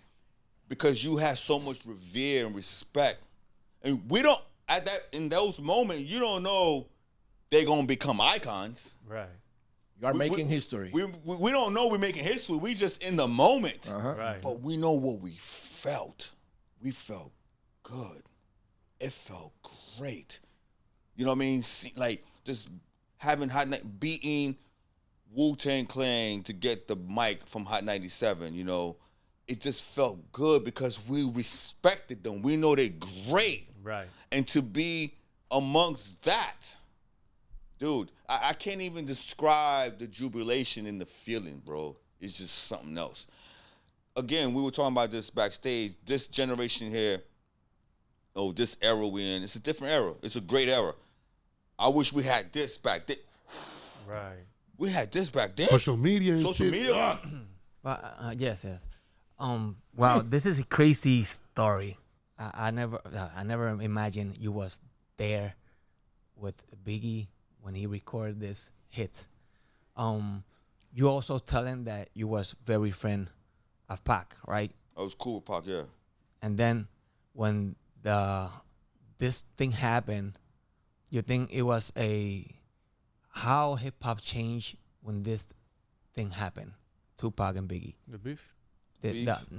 because you had so much revere and respect. And we don't, in those moments, you don't know they're going to become icons. Right. you are making history. We don't know we're making history. We just in the moment. Right. But we know what we felt. We felt good. It felt great. You know what I mean? Like just having beating Wu-Tang Clan to get the mic from Hot 97, you know, it just felt good because we respected them. We know they're great. Right. And to be amongst that, dude, I can't even describe the jubilation and the feeling, bro. It's just something else. Again, we were talking about this backstage. This generation here, this era we're in, it's a different era. It's a great era. I wish we had this back then. Right. We had this back then. Social media and Social shit. media. Yes. Wow, this is a crazy story. I never imagined you was there with Biggie when he recorded this hit. You also telling that you was very friend of Pac, right? I was cool with Pac, yeah. And then when this thing happened, you think it was how hip hop changed when this thing happened? Tupac and Biggie. The beef? The event.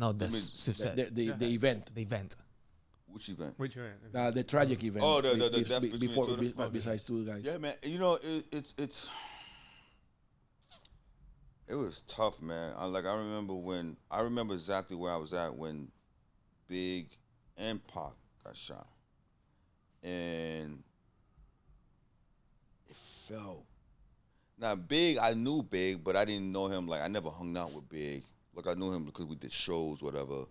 The event. Which event? Which one? The tragic event. Oh, the death between before two of them? besides two guys. Yeah, man. You know, it was tough, man. I remember exactly where I was at when Big and Pac got shot. And it felt. Now, Big, I knew Big, but I didn't know him. Like, I never hung out with Big. Like, I knew him because we did shows, whatever.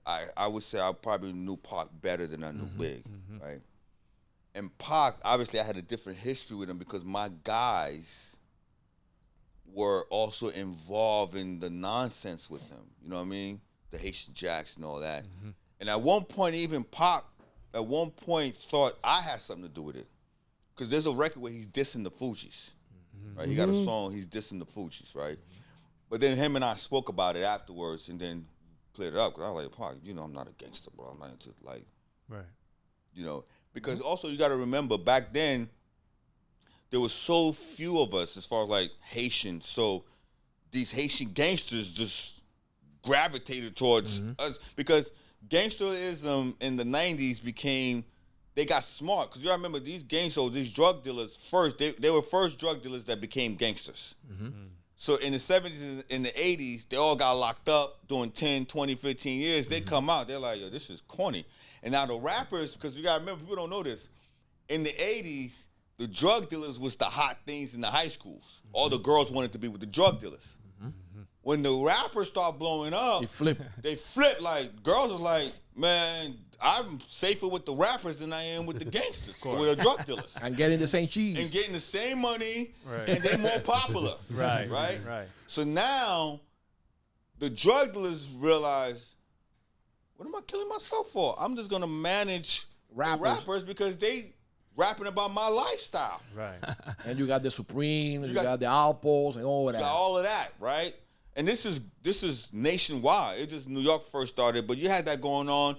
I would say I probably knew Pac better than I knew Big, right? And Pac, obviously, I had a different history with him because my guys were also involved in the nonsense with him. You know what I mean? The Haitian Jacks and all that. And at one point, even Pac, thought I had something to do with it. Because there's a record where he's dissing the Fugees, right? He got a song, he's dissing the Fugees, right? But then him and I spoke about it afterwards and then cleared it up. Because I was like, Pac, you know I'm not a gangster, bro. I'm not into, like, Right. you know. Because also you got to remember, back then, there was so few of us as far as, like, Haitians. So these Haitian gangsters just gravitated towards us. Because gangsterism in the 90s became... They got smart because you gotta remember these gangsters, these drug dealers. First, they were first drug dealers that became gangsters. So in the 70s and the 80s, they all got locked up doing 10, 20, 15 years. They come out, they're like, yo, this is corny. And now the rappers, because you gotta remember, people don't know this. In the 80s, the drug dealers was the hot things in the high schools. All the girls wanted to be with the drug dealers. When the rappers start blowing up, they flip. Like, girls are like, man, I'm safer with the rappers than I am with the gangsters, or with the drug dealers. And getting the same cheese. And getting the same money, and they're more popular. Right. So now, the drug dealers realize, what am I killing myself for? I'm just gonna manage rappers because they rapping about my lifestyle. Right. And you got the Supremes, you got the Alpos, and all of that. You got all of that, right? And this is nationwide. It just New York first started, but you had that going on.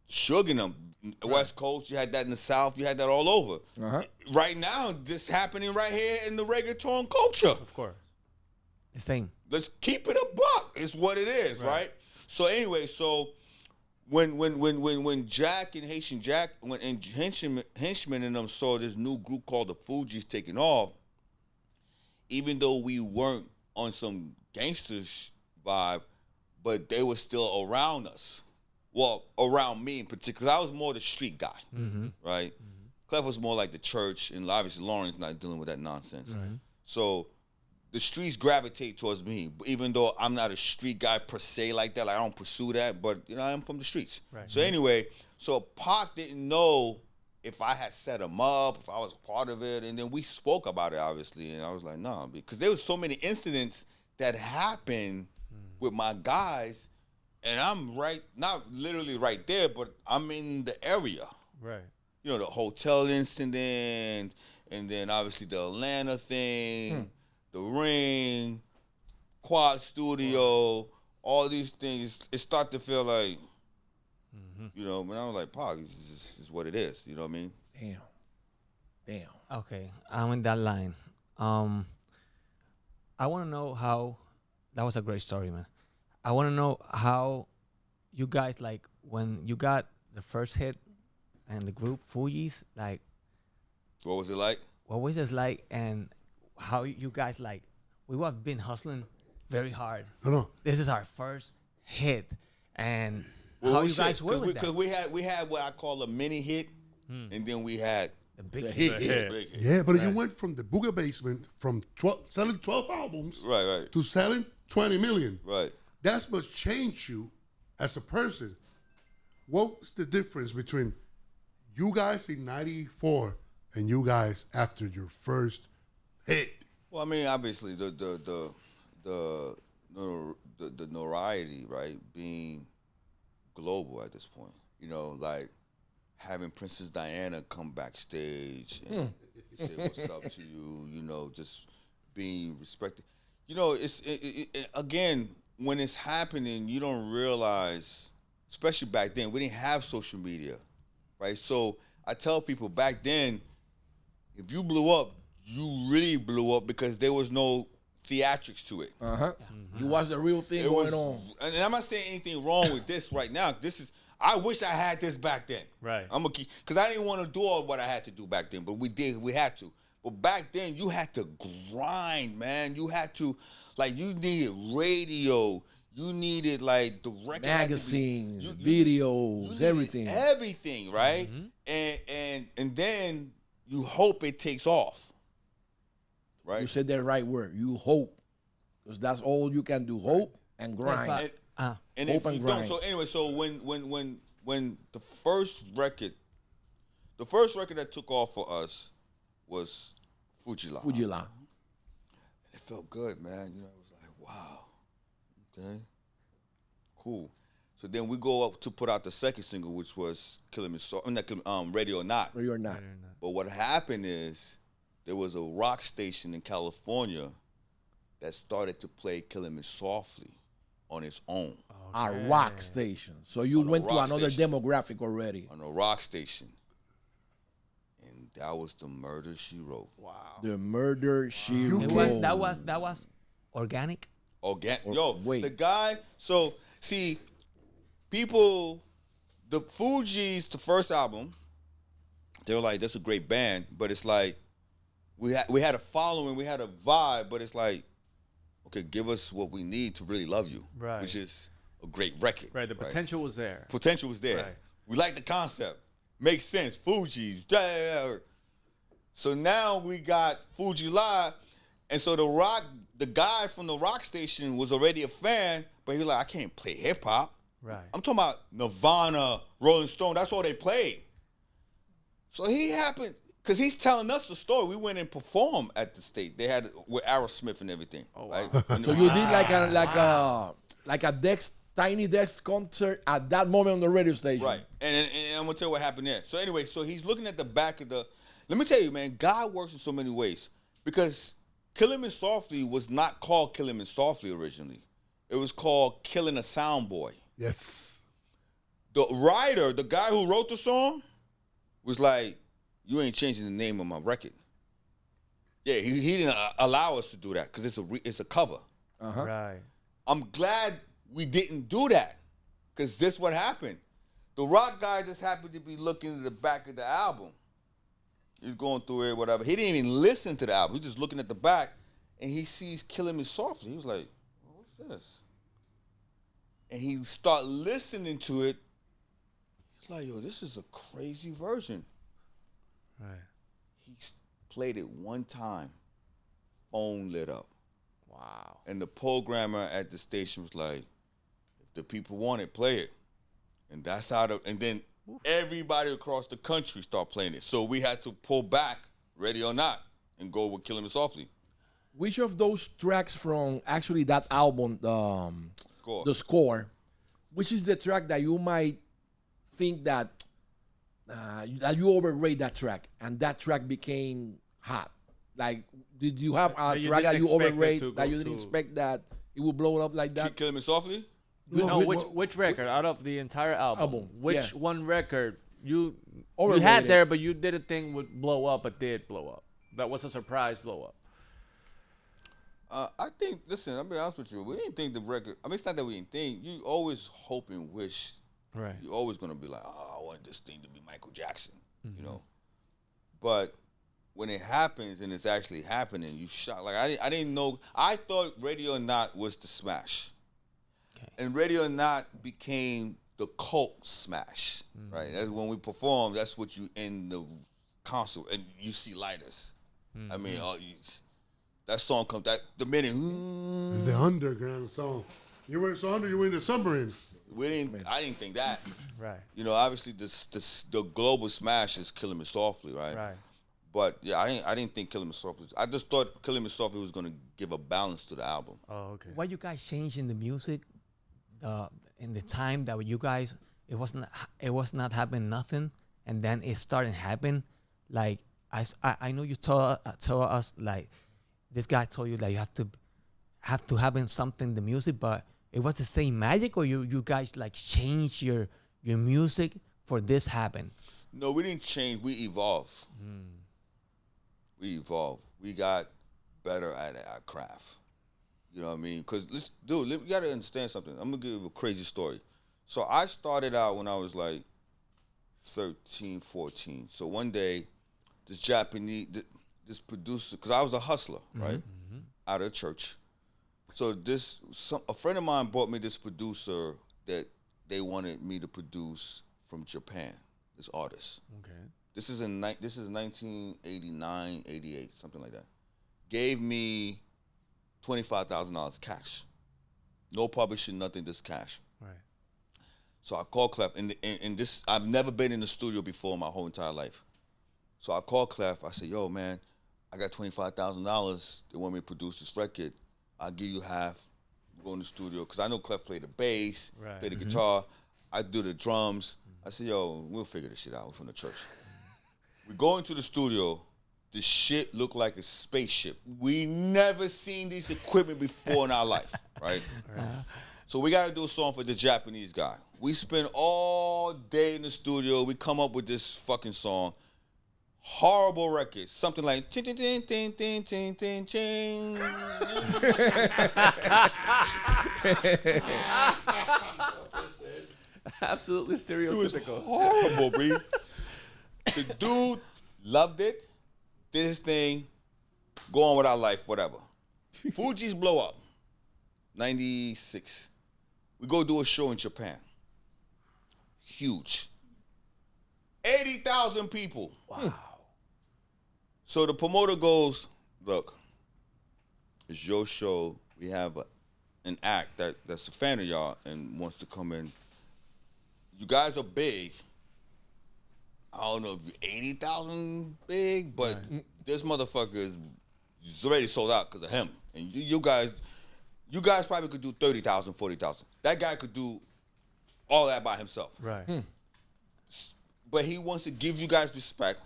Sugar in them, West Coast. You had that in the South. You had that all over. Right now, this happening right here in the reggaeton culture. Of course. The same. Let's keep it a buck. It's what it is, right? So anyway, when Jack and Haitian Jack, and Henchman and them saw this new group called the Fugees taking off, even though we weren't on some gangsters vibe, but they were still around us. Well, around me in particular. I was more the street guy, right? Clef was more like the church, and obviously Lauren's not dealing with that nonsense. So the streets gravitate towards me, even though I'm not a street guy per se like that. Like, I don't pursue that, but I am from the streets. So anyway, so Pac didn't know if I had set him up, if I was part of it, and then we spoke about it, obviously, and I was like, nah, because there was so many incidents that happened with my guys, and I'm not literally right there, but I'm in the area. Right. The hotel incident, and then obviously the Atlanta thing, the Ring, Quad Studio, all these things. It started to feel like, when I was like, Pac, this is what it is. You know what I mean? Damn. Okay, I'm in that line. I want to know how. That was a great story, man. I want to know how you guys, like, when you got the first hit and the group Fugees, like, what was it like? What was it like, and how you guys, like, we have been hustling very hard. This is our first hit, and how you guys were with that? Because we had what I call a mini hit, and then we had the big hit. Yeah, but you went from the Booger Basement from selling 12 albums to selling 20 million. Right. That's what changed you as a person. What's the difference between you guys in '94 and you guys after your first hit? Well, I mean, obviously the notoriety, right, being global at this point. Like having Princess Diana come backstage and say what's up to you. Just being respected. Again, when it's happening, you don't realize, especially back then, we didn't have social media, right? So I tell people back then, if you blew up, you really blew up because there was no theatrics to it. You watch the real thing going on. And I'm not saying anything wrong with this right now. I wish I had this back then. Right. I'm gonna keep, because I didn't want to do all what I had to do back then, but we had to. But back then, you had to grind, man. You had to, like, you needed radio. You needed, like, the record. Magazines, videos, everything. Everything, right? And then you hope it takes off, right? You said that right word. You hope. Because that's all you can do. Hope and grind. And hope if and you grind. don't, so anyway, so when the first record that took off for us was Fujila. Fujila. It felt good, man. It was like, wow. Okay. Cool. So then we go up to put out the second single, which was Killing Me Softly, Ready or Not. Ready or Not. But what happened is there was a rock station in California that started to play Killing Me Softly on its own. A rock station. So you went to another demographic already. On a rock station. And that was the Murder She Wrote. Wow. The Murder She Wrote. That was organic. Wait. The guy, so see, people, the Fugees, the first album, they were like, that's a great band, but it's like, we had a following, we had a vibe, but it's like, okay, give us what we need to really love you. Right. Which is a great record. Right. The potential was there. Potential was there. Right. We like the concept. Makes sense. Fugees. Yeah. So now we got Fuji Live. And so the guy from the rock station was already a fan, but he was like, I can't play hip hop. Right. I'm talking about Nirvana, Rolling Stone. That's all they played. So he happened, because he's telling us the story. We went and performed at the state. They had with Aerosmith and everything. Oh, right? wow. So you did like a Dex, Tiny Dex concert at that moment on the radio station. Right. And I'm going to tell you what happened there. So anyway, so he's looking at the back of the... Let me tell you, man, God works in so many ways. Because Killing Me Softly was not called Killing Me Softly originally. It was called Killing a Soundboy. Yes. The writer, the guy who wrote the song, was like, you ain't changing the name of my record. Yeah, he didn't allow us to do that because it's a cover. Uh-huh. Right. I'm glad we didn't do that because this what happened. The rock guy just happened to be looking at the back of the album. He's going through it, whatever. He didn't even listen to the album. He's just looking at the back, and he sees Killing Me Softly. He was like, what's this? And he start listening to it. He's like, yo, this is a crazy version. Right. He played it one time. Phone lit up. Wow. And the programmer at the station was like, if the people want it, play it. And that's how and then everybody across the country start playing it. So we had to pull back, ready or not, and go with Killing Me Softly. Which of those tracks from actually that album, the score, which is the track that you might think that you overrate that track and that track became hot? Like, did you have a track that you overrate that you didn't expect that it would blow up like that? Killing Me Softly? No, which record out of the entire album? Which one record you had there, but you didn't think would blow up, but did blow up? That was a surprise blow up. I think, listen, I'll be honest with you. We didn't think the record, I mean, it's not that we didn't think. You always hope and wish. Right. You're always going to be like, oh, I want this thing to be Michael Jackson, you know? But when it happens and it's actually happening, you shock. Like, I didn't know. I thought Radio or Not was the smash. Okay. And Radio or Not became the cult smash, right? That's when we perform, that's what you in the concert, and you see lighters. I mean, that song comes, the minute. The underground song. You were so under, you were in the submarine. I didn't think that. Right. You know, obviously the global smash is Killing Me Softly, right? Right. But yeah, I didn't think Killing Me Softly. I just thought Killing Me Softly was gonna give a balance to the album. Oh, okay. Why you guys changing the music, in the time that you guys it was not happening nothing, and then it started happening. Like I know you told us like this guy told you that you have to having something the music, but it was the same magic, or you guys like changed your music for this happen? No, we didn't change. We evolved. We evolved. We got better at our craft. You know what I mean? Because, you got to understand something. I'm going to give you a crazy story. So I started out when I was like 13, 14. So one day, this producer, because I was a hustler, right? Out of church. So a friend of mine brought me this producer that they wanted me to produce from Japan, this artist. Okay. This is 1989, 88, something like that. Gave me $25,000 cash. No publishing, nothing, just cash. Right. So I called Clef, and this, I've never been in the studio before in my whole entire life. So I called Clef, I said, yo, man, I got $25,000. They want me to produce this record. I'll give you half. We'll go in the studio. Because I know Clef played the bass, play the guitar. I do the drums. I said, yo, we'll figure this shit out. We're from the church. We go into the studio. The shit looked like a spaceship. We never seen this equipment before in our life, right? So we got to do a song for this Japanese guy. We spend all day in the studio. We come up with this fucking song. Horrible record. Something like tin tin tin tin tin tin tin tin. Absolutely stereotypical. It was horrible, B. The dude loved it, did his thing, go on with our life, whatever. Fugees blow up. 96. We go do a show in Japan. Huge. 80,000 people. Wow. So the promoter goes, look, it's your show. We have an act that's a fan of y'all and wants to come in. You guys are big. I don't know if you're 80,000 big, but this motherfucker is already sold out because of him. And you guys probably could do 30,000, 40,000. That guy could do all that by himself. Right. But he wants to give you guys respect.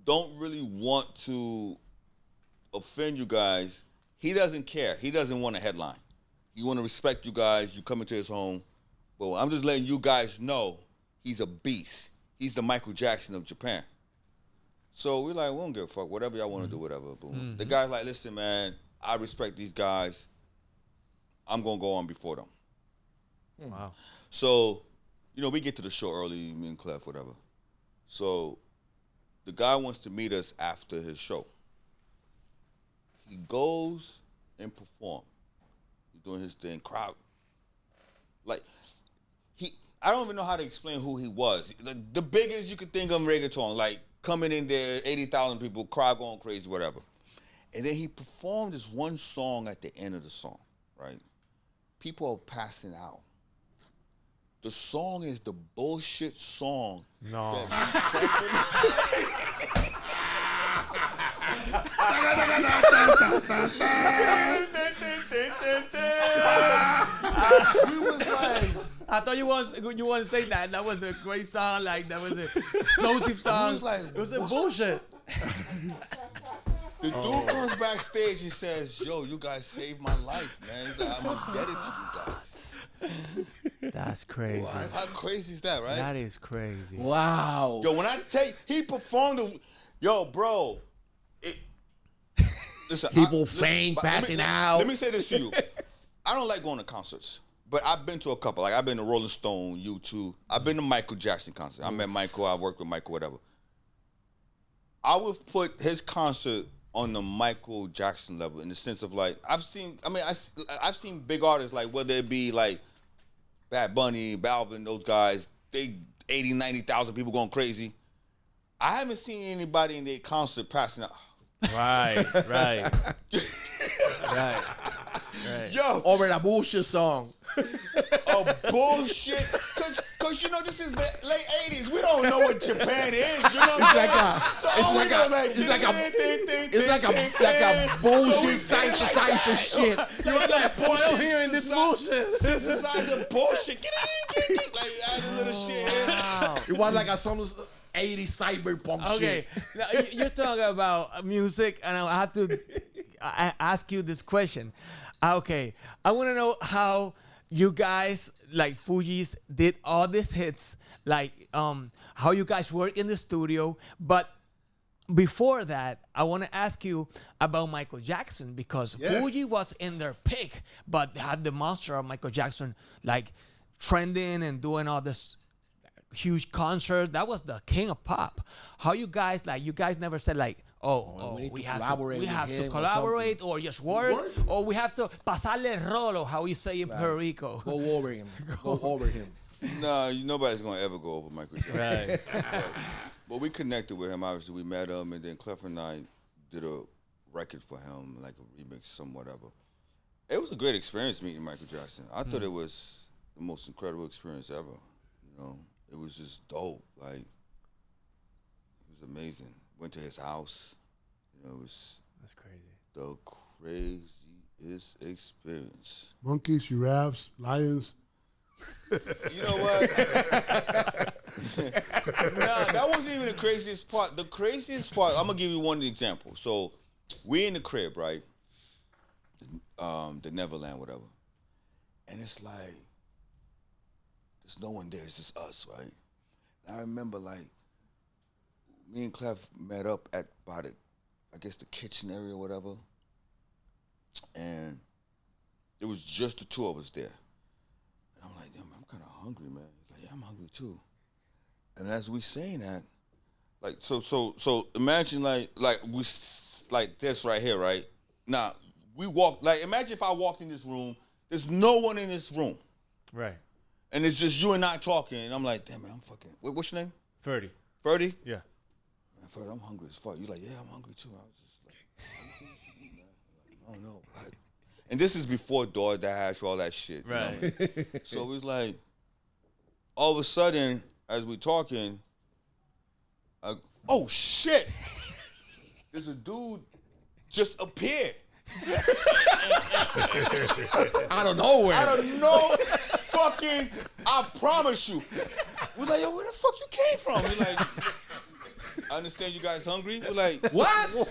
Don't really want to offend you guys. He doesn't care. He doesn't want a headline. He want to respect you guys. You come into his home. Well, I'm just letting you guys know he's a beast. He's the Michael Jackson of Japan. So we're like, we don't give a fuck. Whatever y'all want to do, whatever. Boom. The guy's like, listen, man, I respect these guys. I'm going to go on before them. Wow. So, we get to the show early, me and Clef, whatever. So the guy wants to meet us after his show. He goes and performs. He's doing his thing, crowd. Like, I don't even know how to explain who he was. The biggest you could think of reggaeton, like coming in there, 80,000 people, crowd going crazy, whatever. And then he performed this one song at the end of the song, right? People are passing out. The song is the bullshit song. No. We was like, I thought you want to say that. That was a great song. Like, that was an explosive song. like, it was a bullshit. The dude comes backstage and says, yo, you guys saved my life, man. He's like, I'm indebted to you guys. That's crazy. Wow. How crazy is that, right? That is crazy. wow. Yo, when I tell you, he performed, bro. Listen, People faint, passing out. Let me say this to you. I don't like going to concerts, but I've been to a couple. Like, I've been to Rolling Stone, U2. I've been to Michael Jackson concerts. I met Michael. I worked with Michael, whatever. I would put his concert on the Michael Jackson level in the sense of, like, I've seen big artists, like, whether it be, like, Bad Bunny, Balvin, those guys, they 80, 90,000 people going crazy. I haven't seen anybody in their concert passing out. Right. Yo, Over that bullshit song. a bullshit. Cause this is the late 80s. We don't know what Japan is. You know what I'm saying? It's like a bullshit synthesizer shit. It's like bullshit. Hearing this bullshit. Synthesizer bullshit. Like, add a little shit. Wow. It was like some 80s cyberpunk Okay, shit. now, you're talking about music, and I have to ask you this question. Okay, I want to know how you guys, like Fugees, did all these hits, like how you guys work in the studio. But before that, I want to ask you about Michael Jackson, because Fugees was in their peak, but had the monster of Michael Jackson like trending and doing all this huge concert. That was the king of pop. How you guys, like, you guys never said like, we have to collaborate or just work, or we have to pasarle el rolo, how we say in Puerto Rico. Go over him. Go over him. Nah, nobody's gonna ever go over Michael Jackson. Right. But we connected with him. Obviously, we met him, and then Clef and I did a record for him, like a remix, some whatever. It was a great experience meeting Michael Jackson. I thought it was the most incredible experience ever. It was just dope. Like, it was amazing. Went to his house. It was That's crazy. the craziest experience. Monkeys, giraffes, lions. You know what? Nah, that wasn't even the craziest part. The craziest part, I'm gonna give you one example. So we in the crib, right? The Neverland, whatever. And it's like, there's no one there, it's just us, right? And I remember, like, me and Clef met up at about the kitchen area or whatever. And it was just the two of us there. And I'm like, damn, I'm kind of hungry, man. He's like, yeah, I'm hungry too. And as we saying that, like, so imagine like we like this right here, right? Now, we walk, like, imagine if I walked in this room, there's no one in this room. Right. And it's just you and I talking, and I'm like, damn, man, I'm fucking, what's your name? Ferdie. Ferdie? Yeah. Man, Ferdie, I'm hungry as fuck. You're like, yeah, I'm hungry too. I was just like, I don't know. And this is before DoorDash, all that shit. Right. You know? So it was like, all of a sudden, as we're talking, oh shit! There's a dude just appeared. Out of nowhere. Out of no fucking, I promise you. We're like, yo, where the fuck you came from? We're like, I understand you guys hungry. We're like, What? What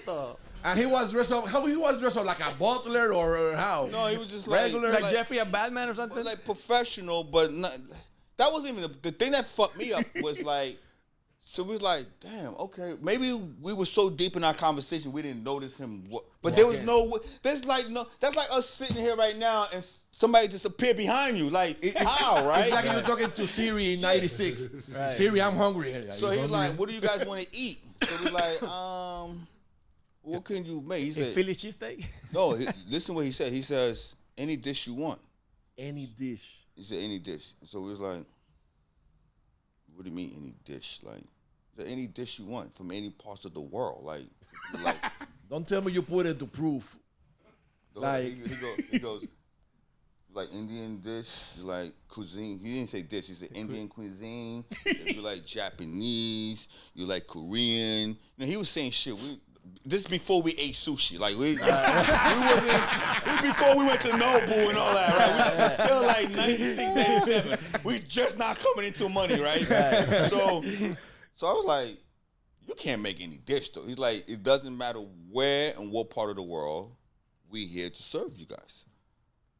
the? And he was dressed up. How he was dressed up, like a butler or how? no, he was just Regular? Like Jeffrey a Batman or something? like professional, but not, that wasn't even the thing that fucked me up. Was like, so we was like, damn, okay, maybe we were so deep in our conversation we didn't notice him. But there was no, that's like us sitting here right now and somebody just appeared behind you. Like, how, right? It's like you're talking to Siri in '96. Right. Siri, I'm hungry. So he's like, what do you guys want to eat? So we're like, what can you make? He A said, Philly cheesesteak? no, listen what he said. He says, any dish you want. Any dish. He said, any dish. So we was like, what do you mean any dish? Like, any dish you want from any parts of the world. Like Don't tell me you put it to proof. Like he goes, like Indian dish, like cuisine. He didn't say dish. He said Indian cuisine. You like Japanese. You like Korean. You know, he was saying shit. This before we ate sushi. Like we wasn't. This before we went to Nobu and all that. Right? We was still like 96, 97. We just not coming into money, right? So I was like, you can't make any dish though. He's like, it doesn't matter where and what part of the world, we here to serve you guys.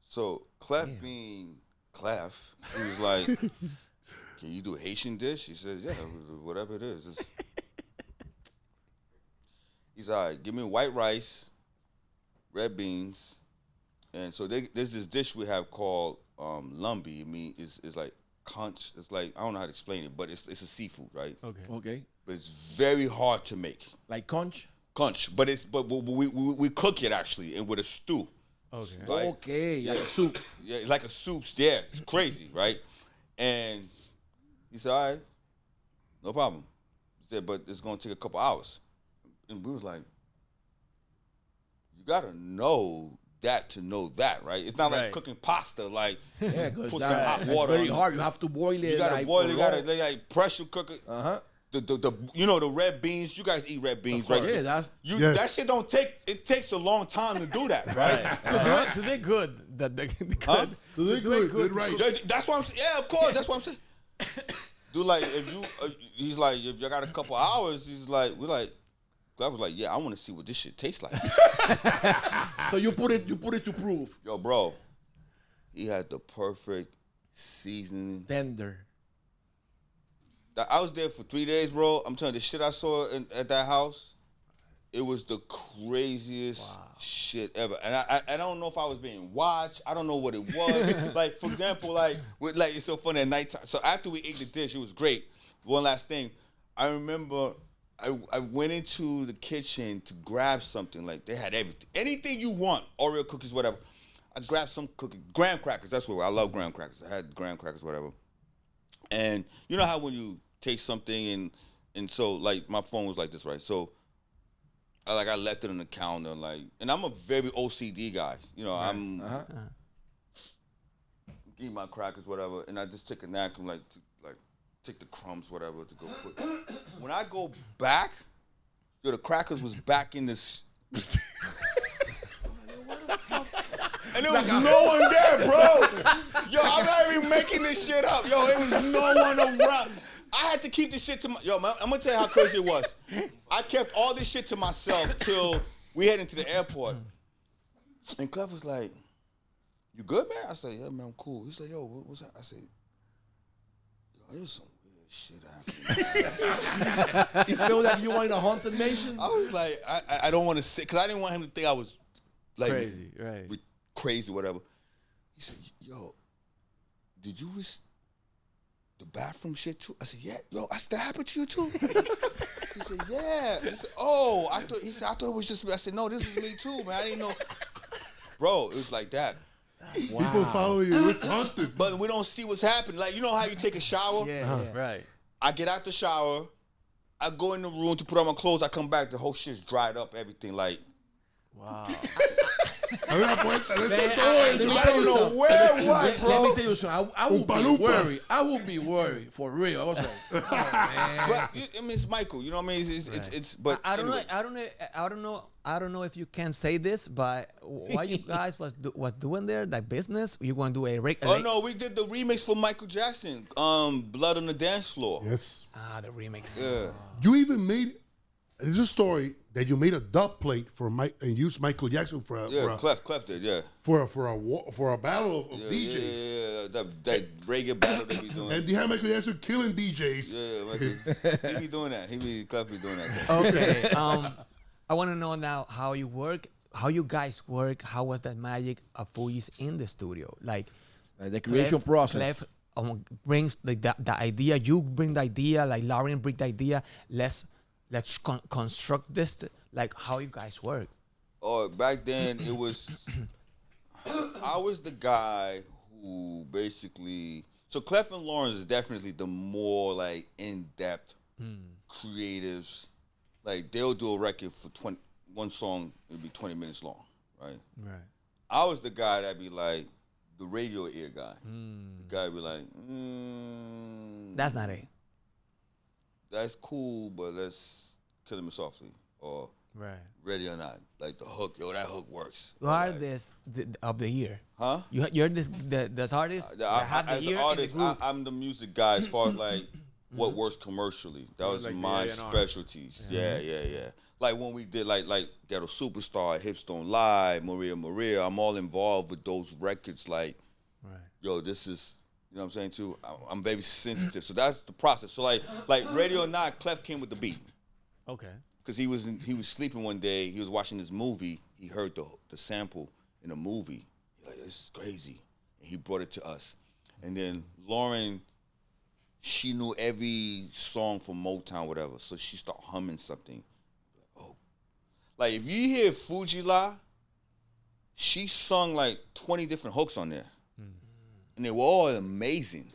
So Clef being Clef, he was like, can you do a Haitian dish? He says, yeah, whatever it is. He's all right, give me white rice, red beans, and so there's this dish we have called lumbi. I mean, it's like conch. It's like, I don't know how to explain it, but it's a seafood, right? Okay. But it's very hard to make. Like conch? Conch, but we cook it actually and with a stew. Okay. Like, Okay, like a soup. Yeah, it's like a soup. Yeah, it's crazy, right? And he said, all right, no problem. He said, but it's gonna take a couple hours. And we was like, you gotta know that to know that, right? It's not like cooking pasta, like because put some hot water. It's very hard. You have to boil it. You gotta like boil it. You gotta like pressure cook it. The you know the red beans. You guys eat red beans, right? Yeah, that shit don't take. It takes a long time to do that, right? To they good. The good. Huh? Good, right. That's what I'm saying. Yeah, of course. That's what I'm saying. Dude, like if you, he's like if you got a couple hours, he's like we're like. I was like, yeah, I want to see what this shit tastes like. So you put it to proof. Yo, bro, he had the perfect seasoning. Tender. I was there for 3 days, bro. I'm telling you, the shit I saw at that house, it was the craziest shit ever. And I don't know if I was being watched. I don't know what it was. Like, for example, it's so funny at nighttime. So after we ate the dish, it was great. One last thing. I remember I went into the kitchen to grab something. Like, they had everything. Anything you want, Oreo cookies, whatever. I grabbed some cookies. Graham crackers, that's what I love graham crackers. I had graham crackers, whatever. And you know how when you take something and so, like, my phone was like this, right? So, I left it on the counter, like, and I'm a very OCD guy. You know, I'm eating my crackers, whatever, and I just take a napkin, like, take the crumbs, whatever, to go put. When I go back, the crackers was back in this. And there was no one there, bro. Yo, I'm not even making this shit up. Yo, it was no one around. I had to keep this shit to my. Yo, man, I'm gonna tell you how crazy it was. I kept all this shit to myself till we head into the airport. And Clef was like, "You good, man?" I said, "Yeah, man, I'm cool." He's like, "Yo, what's that?" I said, "Yo, there's some weird shit happening." You feel like you were in a haunted mansion? I was like, I don't want to say, because I didn't want him to think I was like Crazy, right. crazy, whatever. He said, "Yo, did you the bathroom shit too? I said, yeah. Yo, that happened to you too? He said, yeah. He said, oh, I thought it was just me. I said, no, this is me too, man. I didn't know. Bro, it was like that. Wow. People follow you. It's haunted. But we don't see what's happening. Like, you know how you take a shower? Yeah. Right. I get out the shower. I go in the room to put on my clothes. I come back. The whole shit's dried up. Everything. Like, wow. I don't know where what, bro. Let me tell you something. I would be worried. I would be worried for real. I was like, oh, man. But I mean, it's Michael. You know what I mean? It's but I don't anyway. know. I don't know if you can say this, but what you guys was doing there, like business, you going to do a Oh no, we did the remix for Michael Jackson. Blood on the Dance Floor. Yes. the remix. Yeah. You even made. There's a story that you made a dub plate for Mike and used Michael Jackson for Clef did, yeah. For a battle of DJs. Yeah, that reggae battle they be doing. And you had Michael Jackson killing DJs. Yeah, he be doing that. Clef be doing that. Okay. I want to know now how you work, how you guys work. How was that magic of Fugees in the studio? Like the creation process. Clef brings the idea. You bring the idea. Like Lauren bring the idea. Let's construct this. Like how you guys work. Oh, back then it was. I was the guy who basically. So Clef and Lawrence is definitely the more like in-depth creatives. Like they'll do a record for one song. It'll be 20 minutes long, right? Right. I was the guy that'd be like the radio ear guy. The guy would be like, That's not it. That's cool, but let's kill him softly. Or Right. ready or not. Like the hook, that hook works. You are this of the year. Huh? You're this artist that have the as year an artist, in the group. I'm the music guy as far as like what works commercially. That was like my the A&R. specialties. Yeah. Like when we did like Ghetto Superstar, Hips Don't Lie, Maria, I'm all involved with those records. Like, Right. yo, this is, you know what I'm saying too? I'm very sensitive. So that's the process. So like Radio or Not, Clef came with the beat. Okay. Because he was sleeping one day, he was watching this movie, he heard the sample in a movie. He's like, this is crazy. And he brought it to us. And then Lauren, she knew every song from Motown, whatever. So she started humming something. Oh. Like if you hear Fugees, she sung like 20 different hooks on there. And they were all amazing.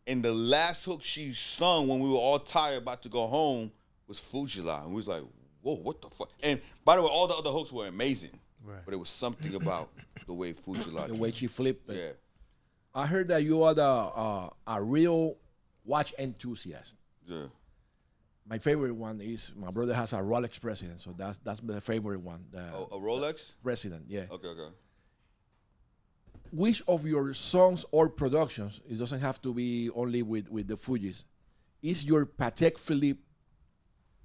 And the last hook she sung when we were all tired about to go home was Fugees. And we was like, whoa, what the fuck? And by the way, all the other hooks were amazing. Right. But it was something about the way Fugees The way she flipped it. Yeah. I heard that you are a real watch enthusiast. Yeah. My favorite one is my brother has a Rolex President, so that's my favorite one. A Rolex? President, yeah. Okay. Which of your songs or productions, it doesn't have to be only with the Fugees, is your Patek Philippe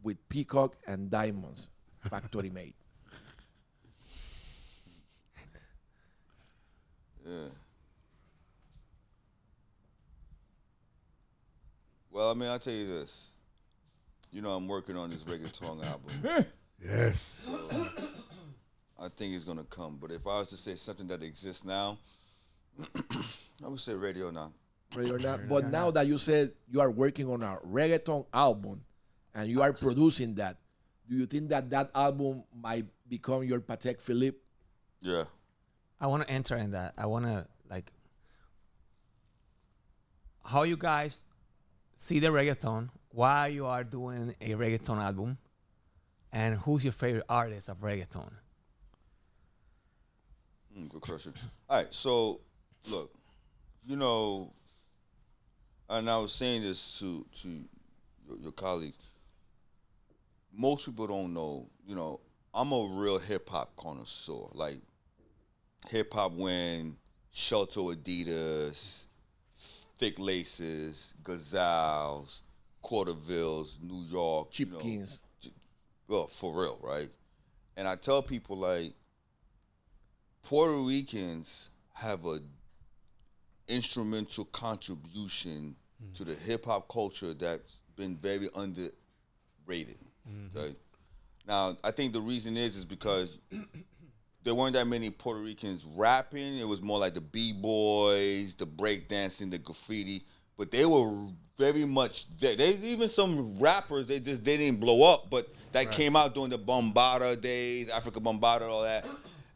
with peacock and diamonds factory made? Yeah. Well, I mean, I'll tell you this. You know, I'm working on this reggaeton album. Yes. So I think it's going to come. But if I was to say something that exists now, I would say Radio Now. Radio Now. But now that you said you are working on a reggaeton album and you are producing that, do you think that album might become your Patek Philippe? Yeah. I want to enter in that. I want to how you guys see the reggaeton, why you are doing a reggaeton album, and who's your favorite artist of reggaeton? Good question. All right, so look, you know, and I was saying this to your colleagues. Most people don't know, you know, I'm a real hip hop connoisseur. Like hip hop when Shelter Adidas, Thick Laces, Gazelles, Quartervilles, New York, Chipkins. Well, for real, right? And I tell people like Puerto Ricans have a instrumental contribution to the hip hop culture that's been very underrated. Okay? Now, I think the reason is because there weren't that many Puerto Ricans rapping. It was more like the B-boys, the breakdancing, the graffiti. but they were very much there. There's even some rappers, they didn't blow up, but that came out during the Bombada days, Africa Bombada, all that.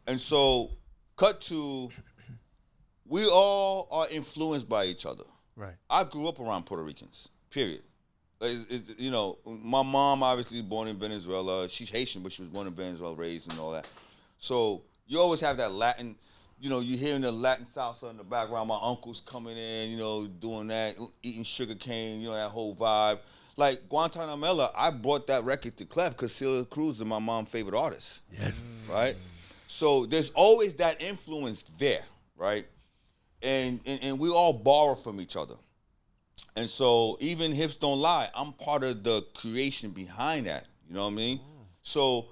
And so, cut to, we all are influenced by each other. Right. I grew up around Puerto Ricans, period. You know, my mom obviously born in Venezuela. She's Haitian, but she was born in Venezuela, raised and all that. So you always have that Latin, you know, you hearing the Latin salsa in the background. My uncle's coming in, you know, doing that, eating sugar cane, you know, that whole vibe. Like Guantanamela, I brought that record to Clef because Celia Cruz is my mom's favorite artist. Yes. Right? So there's always that influence there, right? And we all borrow from each other. And so even Hips Don't Lie, I'm part of the creation behind that. You know what I mean? So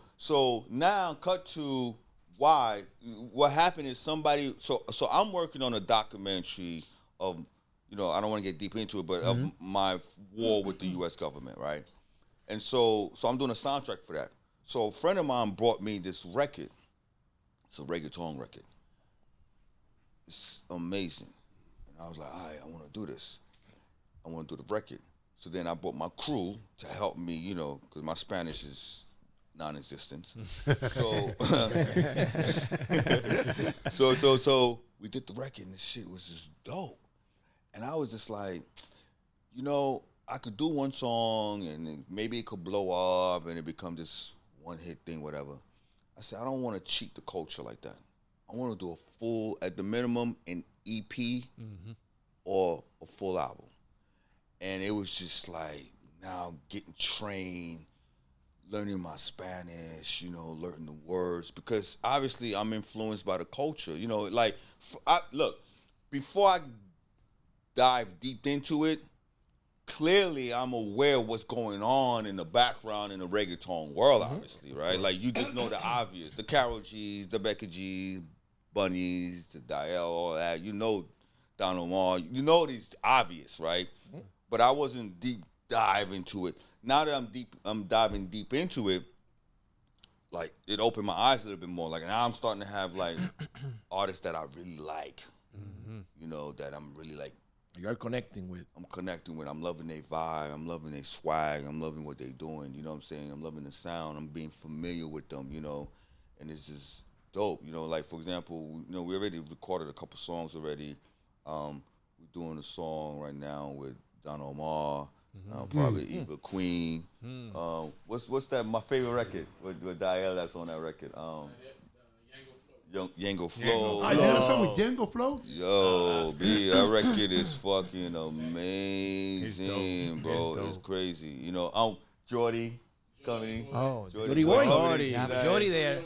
now cut to why. What happened is somebody, so I'm working on a documentary of, you know, I don't want to get deep into it, but of my war with the U.S. government, right? And so I'm doing a soundtrack for that. So a friend of mine brought me this record. It's a reggaeton record. It's amazing. And I was like, all right, I want to do this. I want to do the record. So then I brought my crew to help me, you know, because my Spanish is non-existent. So we did the record, and this shit was just dope. And I was just like, you know, I could do one song, and maybe it could blow up, and it become this one-hit thing, whatever. I said, I don't want to cheat the culture like that. I want to do a full, at the minimum, an EP or a full album. And it was just like, now getting trained, learning my Spanish, you know, learning the words. Because obviously I'm influenced by the culture. You know, like, look, before I dive deep into it, clearly I'm aware of what's going on in the background in the reggaeton world, obviously, right? Like, you just know the obvious. The Karol G's, the Becca G's, Bunnies, the Dial, all that. You know Don Omar. You know these obvious, right? But I wasn't deep dive into it. Now that I'm diving deep into it, like, it opened my eyes a little bit more. Like, now I'm starting to have, like, artists that I really like, you know, that I'm really, like, you're connecting with. I'm connecting with. I'm loving their vibe. I'm loving their swag. I'm loving what they're doing. You know what I'm saying? I'm loving the sound. I'm being familiar with them, you know, and it's just dope. You know, like, for example, you know, we already recorded a couple songs already. We're doing a song right now with Don Omar, probably Eva Queen. What's that? My favorite record with Dial that's on that record. Yango Flow. I did a song with Yango Flow. Yo, B, that record is fucking amazing, bro. It's crazy. You know, Jordy coming. Oh, Jordy Boy. You have Jordy there.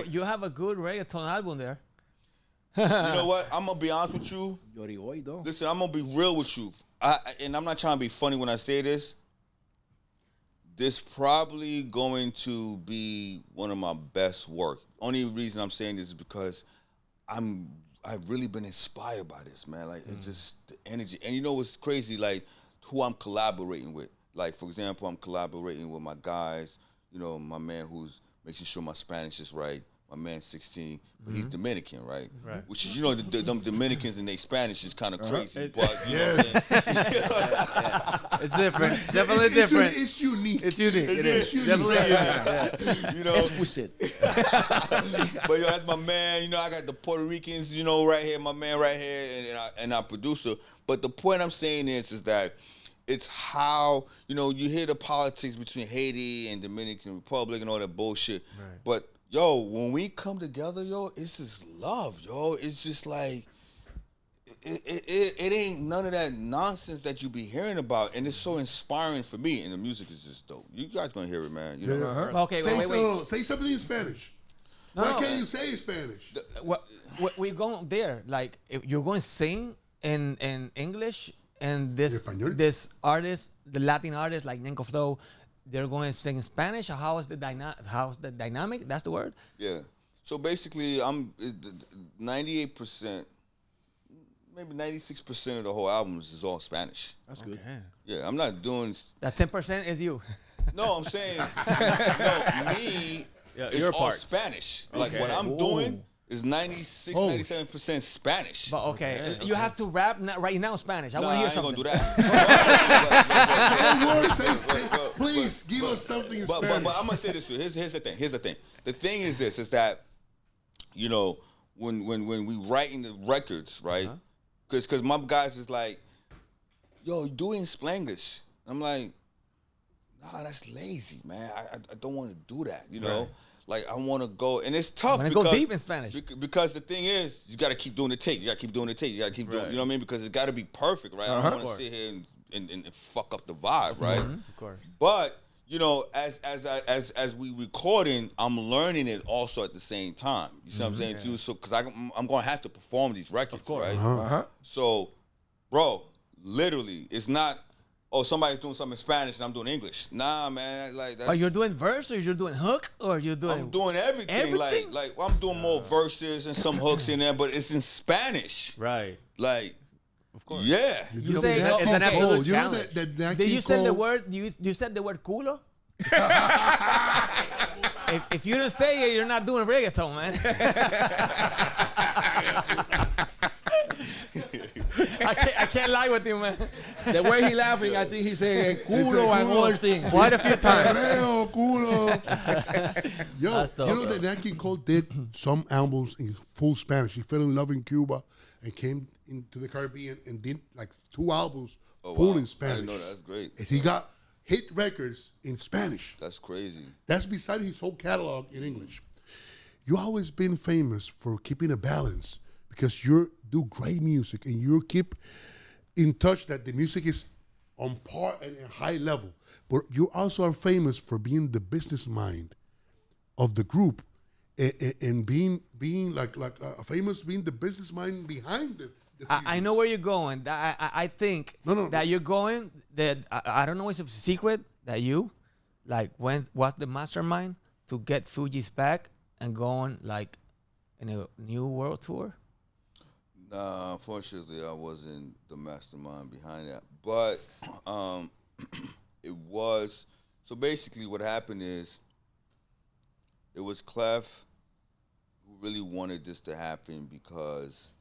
You have a good reggaeton album there. You know what? I'm gonna be honest with you. Jordy Boy, though. Listen, I'm gonna be real with you. And I'm not trying to be funny when I say this. This probably going to be one of my best work. Only reason I'm saying this is because I've really been inspired by this, man. Like, it's just the energy. And you know what's crazy? Like, who I'm collaborating with. Like, for example, I'm collaborating with my guys. You know, my man who's making sure my Spanish is right. My man's 16, but he's Dominican, right? Right. Which is, you know, them Dominicans and their Spanish is kind of crazy. But, you know what I'm saying? It's different. Definitely different. It's unique. It's unique. It is. Unique. Definitely unique. Yeah. You know? Exquisite. But, yo, that's my man. You know, I got the Puerto Ricans, you know, right here, my man right here, and our producer. But the point I'm saying is that it's how, you know, you hear the politics between Haiti and Dominican Republic and all that bullshit. Right. But, yo, when we come together, yo, it's just love, yo. It's just like, it ain't none of that nonsense that you be hearing about. And it's so inspiring for me. And the music is just dope. You guys gonna hear it, man. You know? Okay, wait. Say something in Spanish. No, Why can't you say in Spanish? We're going there. Like, if you're going to sing in English, and this artist, the Latin artist like Yango Flow, they're going to sing in Spanish. How's the dynamic? That's the word? Yeah. So basically, I'm 98%, maybe 96% of the whole album is all Spanish. That's good. Yeah, I'm not doing. That 10% is you. No, I'm saying, no, me. Yeah, it's your all parts. Spanish. Okay. Like, what I'm doing It's 96-97% Spanish. But okay, you have to rap right now in Spanish. I want to hear something. I ain't gonna do that. Please give us something in Spanish. But I'm gonna say this to you. Here's the thing. The thing is this: is that when we writing the records, right? Because my guys is like, yo, you do it in Spanglish. I'm like, nah, that's lazy, man. I don't want to do that, you know. Like, I want to go, and it's tough. I want to go deep in Spanish. Because the thing is, you got to keep doing the take. You got to keep doing the take. You got to keep doing, you know what I mean? Because it's got to be perfect, right? I don't want to sit here and fuck up the vibe, right? Of course. But, you know, as we recording, I'm learning it also at the same time. You see what I'm saying, too? So, because I'm going to have to perform these records, right? So, bro, literally, it's not, oh, somebody's doing something in Spanish and I'm doing English. Nah, man. Like, that's, are you doing verse or you're doing hook or you're doing? I'm doing everything. Everything? Like I'm doing more verses and some hooks in there, but it's in Spanish. Right. Like, of course. Yeah. You say, and then after the you know challenge. that did you say the word? You said the word culo? if you don't say it, you're not doing reggaeton, man. I can't lie with you, man. The way he laughing, I think he's saying culo and all things. Quite a few times. Yo, Dope, you know that Nat King Cole did some albums in full Spanish. He fell in love in Cuba and came into the Caribbean and did like 2 albums full in Spanish. I didn't know that. That's great. And he got hit records in Spanish. That's crazy. That's beside his whole catalog in English. You always been famous for keeping a balance because you do great music and you keep in touch that the music is on par and a high level. But you also are famous for being the business mind of the group and being like famous being the business mind behind the I know where you're going. I think that you're going. That I don't know if it's a secret that you like what's the mastermind to get Fugees back and going like in a new world tour. Nah, unfortunately, I wasn't the mastermind behind that. But it was. So basically, what happened is it was Clef who really wanted this to happen because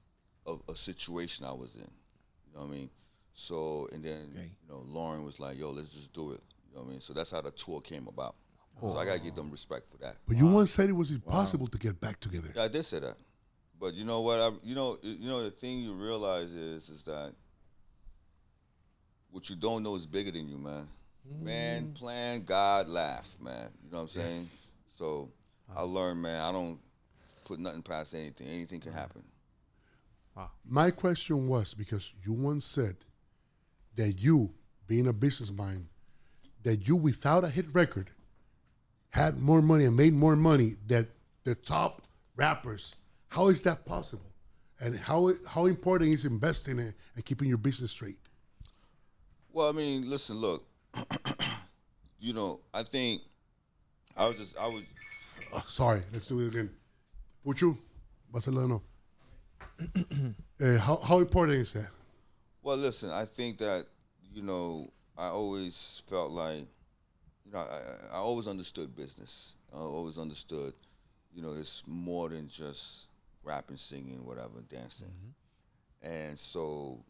of a situation I was in. You know what I mean? So, and then, Lauren was like, yo, let's just do it. You know what I mean? So that's how the tour came about. Cool. So I got to give them respect for that. But you once said it was impossible to get back together. Yeah, I did say that. But you know what? The thing you realize is that what you don't know is bigger than you, man. Man, plan, God, laugh, man. You know what I'm saying? So I learned, man, I don't put nothing past anything. Anything can happen. Wow. My question was, because you once said that you, being a business mind, that you, without a hit record, had more money and made more money than the top rappers. How is that possible? And how important is investing and keeping your business straight? Well, I mean, listen, look. I think I was. Sorry, let's do it again. Puchu, Barcelona. How important is that? Well, listen, I think that, I always felt like, I always understood business. I always understood, it's more than just rapping, singing, whatever, dancing. And so,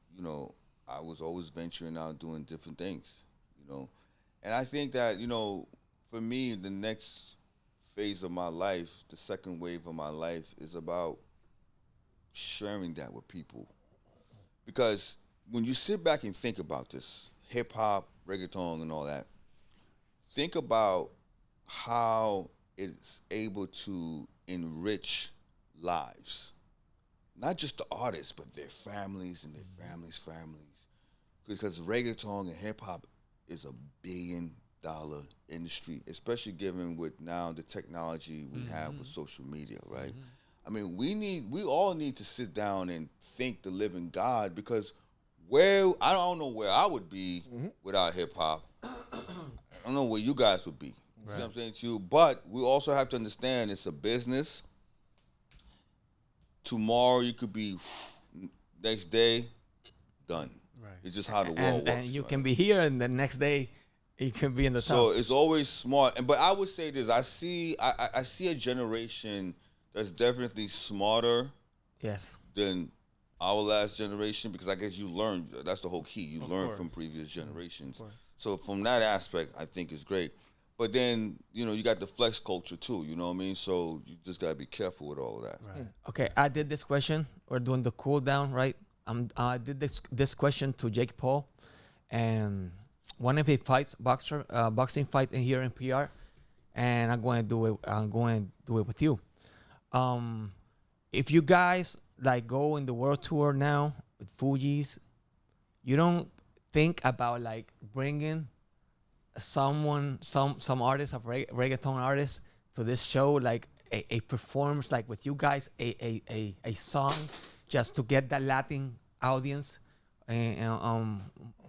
I was always venturing out doing different things, And I think that, for me, the next phase of my life, the second wave of my life is about sharing that with people. Because when you sit back and think about this, hip hop, reggaeton and all that, think about how it's able to enrich lives. Not just the artists, but their families and their families' families. Because reggaeton and hip hop is $1 billion industry, especially given with now the technology we have with social media, right? I mean, we all need to sit down and thank the living God, because I don't know where I would be without hip hop. I don't know where you guys would be. You see what I'm saying to you? But we also have to understand it's a business. Tomorrow you could be, next day, done. Right. It's just how the world works. And you can be here, and the next day you can be in the top. So it's always smart. But I would say this: I see a generation that's definitely smarter Yes. than our last generation, because I guess you learn. That's the whole key. You learn from previous generations. So from that aspect, I think it's great. But then, you know, you got the flex culture too. You know what I mean? So you just gotta be careful with all of that. Right. Okay, I did this question. We're doing the cool down, right? I did this question to Jake Paul, and one of his fights, boxing fight in here in PR, and I'm going to do it. I'm going to do it with you. If you guys like go in the world tour now with Fugees, you don't think about like bringing some artists of reggaeton artists to this show, like a performance like with you guys, a song, just to get that Latin audience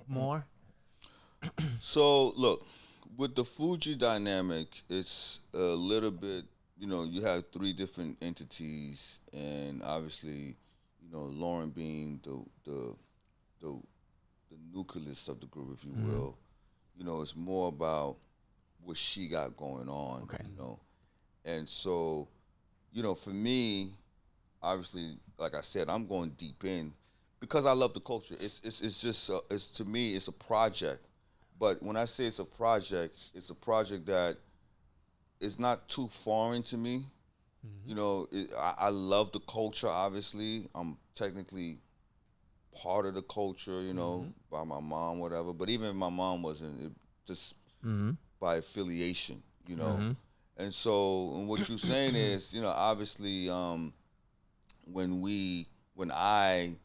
more. So look, with the Fuji dynamic, it's a little bit. You know, you have three different entities, and obviously, you know, Lauren being the nucleus of the group, if you will. You know, it's more about what she got going on. Okay. You know, and so, you know, for me, obviously, like I said, I'm going deep in because I love the culture. It's just it's to me, it's a project. But when I say it's a project that is not too foreign to me. You know, I love the culture, obviously. I'm technically part of the culture, you know, by my mom, whatever. But even if my mom wasn't, it just by affiliation, you know. And so, and what you're saying is, you know, obviously, when I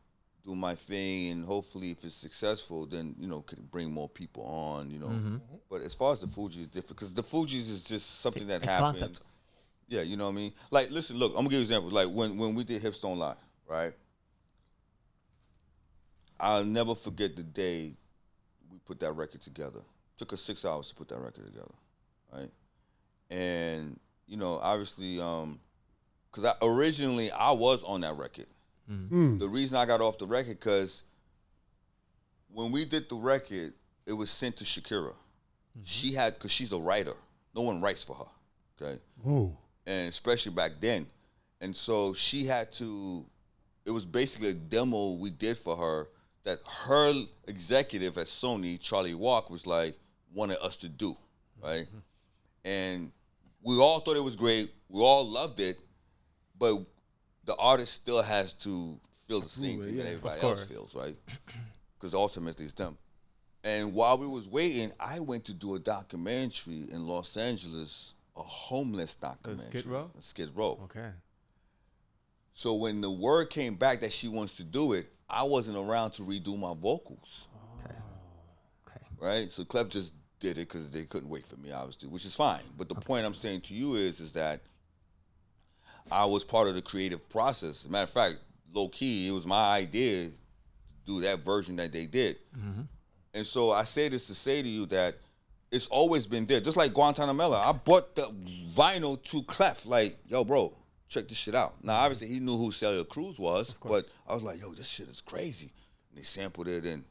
do my thing, and hopefully if it's successful, then, you know, could bring more people on, you know. But as far as the Fugees is different, because the Fugees is just something that happened. Concept. Yeah, you know what I mean? Like, listen, look, I'm going to give you examples. Like, when we did Hips Don't Lie, right? I'll never forget the day we put that record together. It took us 6 hours to put that record together, right? And, you know, obviously, because originally I was on that record. The reason I got off the record, because when we did the record, it was sent to Shakira. She had, because she's a writer. No one writes for her, okay? Oh. And especially back then. And so she had to, it was basically a demo we did for her that her executive at Sony, Charlie Walk, was like, wanted us to do, right? And we all thought it was great. We all loved it. But the artist still has to feel the same thing that everybody else feels, right? Because ultimately it's them. And while we was waiting, I went to do a documentary in Los Angeles, a homeless documentary. Skid Row. Okay. So when the word came back that she wants to do it, I wasn't around to redo my vocals. Okay. Right? So Clef just did it because they couldn't wait for me, obviously, which is fine. But the point I'm saying to you is that I was part of the creative process. As a matter of fact, low key, it was my idea to do that version that they did. And so I say this to say to you that it's always been there. Just like Guantanamela, I bought the vinyl to Clef, like, yo, bro, check this shit out. Now, obviously, he knew who Celia Cruz was, but I was like, yo, this shit is crazy. And they sampled it, and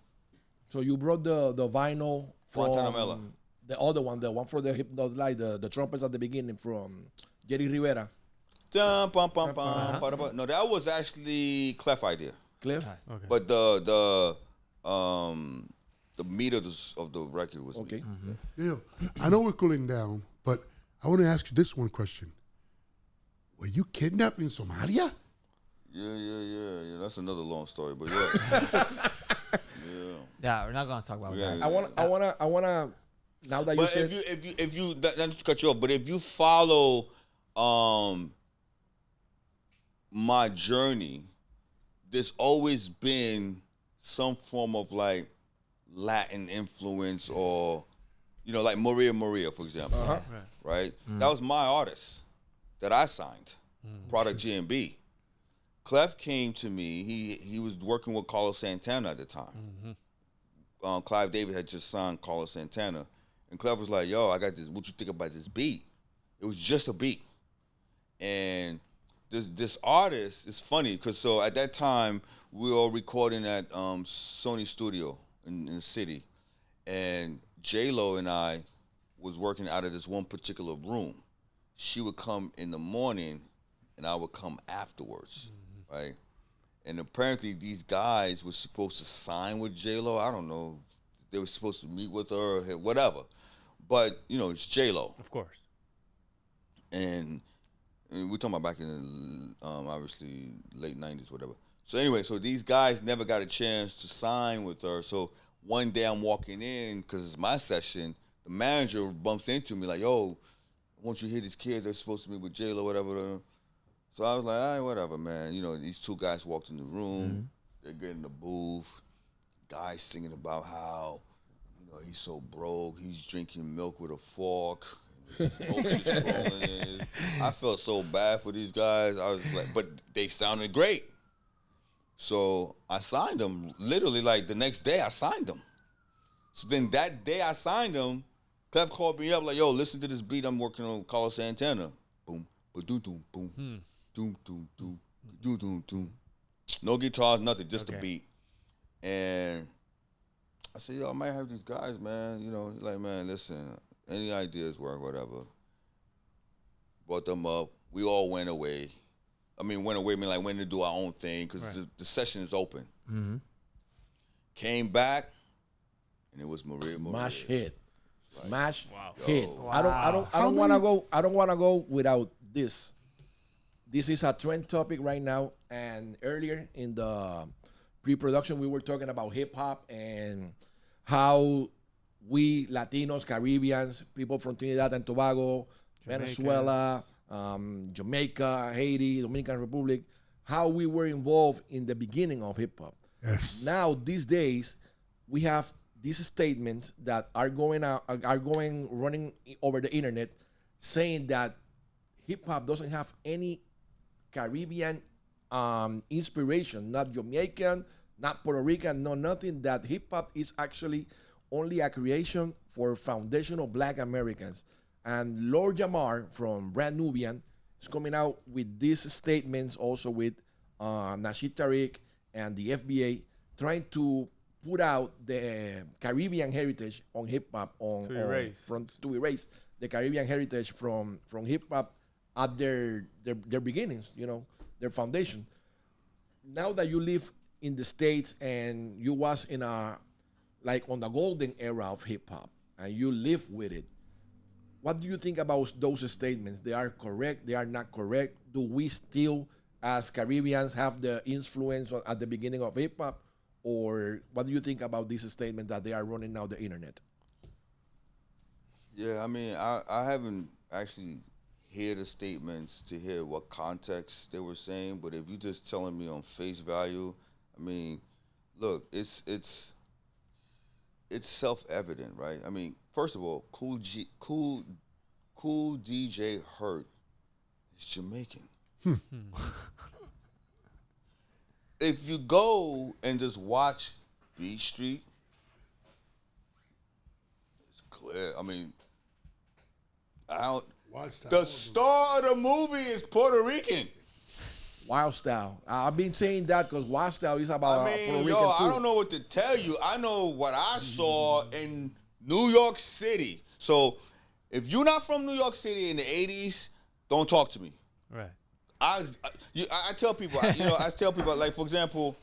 So you brought the vinyl from Guantanamela. the other one, the one for the like the trumpets at the beginning from Jerry Rivera. Dun, bum, bum, bum, ba-da-ba. No, that was actually Clef idea. Cliff? Okay. But the meat of the record was Okay. me. Yeah, I know we're cooling down, but I want to ask you this one question. Were you kidnapped in Somalia? Yeah. That's another long story, but yeah. Yeah, we're not gonna talk about that. I wanna. Now that you But said, if you not to cut you off, but if you follow my journey, there's always been some form of like Latin influence, or you know, like Maria, for example, right? That was my artist that I signed, Product G&B. Clef came to me. He was working with Carlos Santana at the time. Clive David had just signed Carlos Santana, and Clef was like, "Yo, I got this. What you think about this beat?" It was just a beat, and this artist is funny because so at that time we were all recording at Sony Studio in the city, and J-Lo and I was working out of this one particular room. She would come in the morning and I would come afterwards, right? And apparently these guys were supposed to sign with J-Lo. I don't know. They were supposed to meet with her or whatever. But, you know, it's J-Lo. Of course. And we're talking about back in the, obviously, late 90s, whatever. So anyway, so these guys never got a chance to sign with her. So one day I'm walking in, because it's my session, the manager bumps into me like, yo, I want you to hear these kids. They're supposed to meet with J-Lo, whatever. So I was like, all right, whatever, man. You know, these two guys walked in the room. They get in the booth. Guys singing about how, you know, he's so broke. He's drinking milk with a fork. I felt so bad for these guys. I was like, but they sounded great. So I signed them. Literally, like, the next day I signed them. So then that day I signed them, Clef called me up like, yo, listen to this beat I'm working on, Carlos Santana. Boom, ba-doom, boom. Doom, doom, doom, doom, doom, doom. No guitars, nothing, just a beat. And I said, yo, I might have these guys, man. You know, like, man, listen, any ideas work, whatever. Brought them up. We all went away. I mean, went to do our own thing, because the session is open. Came back, and it was Maria. Smash hit. Smash Wow. hit. Wow. I don't want to go without this. This is a trend topic right now, and earlier in the pre-production, we were talking about hip-hop and how we Latinos, Caribbeans, people from Trinidad and Tobago, Venezuela, Jamaica, Haiti, Dominican Republic, how we were involved in the beginning of hip-hop. Yes. Now, these days, we have these statements that are running over the internet, saying that hip-hop doesn't have any Caribbean inspiration, not Jamaican, not Puerto Rican, no nothing. That hip hop is actually only a creation for foundational Black Americans. And Lord Jamar from Brand Nubian is coming out with these statements, also with Nasheed Tariq and the FBA, trying to put out the Caribbean heritage on hip hop, to erase the Caribbean heritage from hip hop at their beginnings, you know, their foundation. Now that you live in the States and you was in on the golden era of hip hop and you live with it, what do you think about those statements? They are correct? They are not correct? Do we still, as Caribbeans, have the influence at the beginning of hip hop? Or what do you think about these statements that they are running now the internet? Yeah, I mean, I haven't actually hear the statements to hear what context they were saying, but if you're just telling me on face value, I mean, look, it's self-evident, right? I mean, first of all, Cool DJ Hurt is Jamaican. If you go and just watch Beat Street, it's clear. I mean, the star of the movie is Puerto Rican. Wild Style. I've been saying that because Wild Style is about Puerto Rican too. I don't know what to tell you. I know what I saw in New York City. So if you're not from New York City in the 80s, don't talk to me. Right. I tell people, I tell people, like, for example,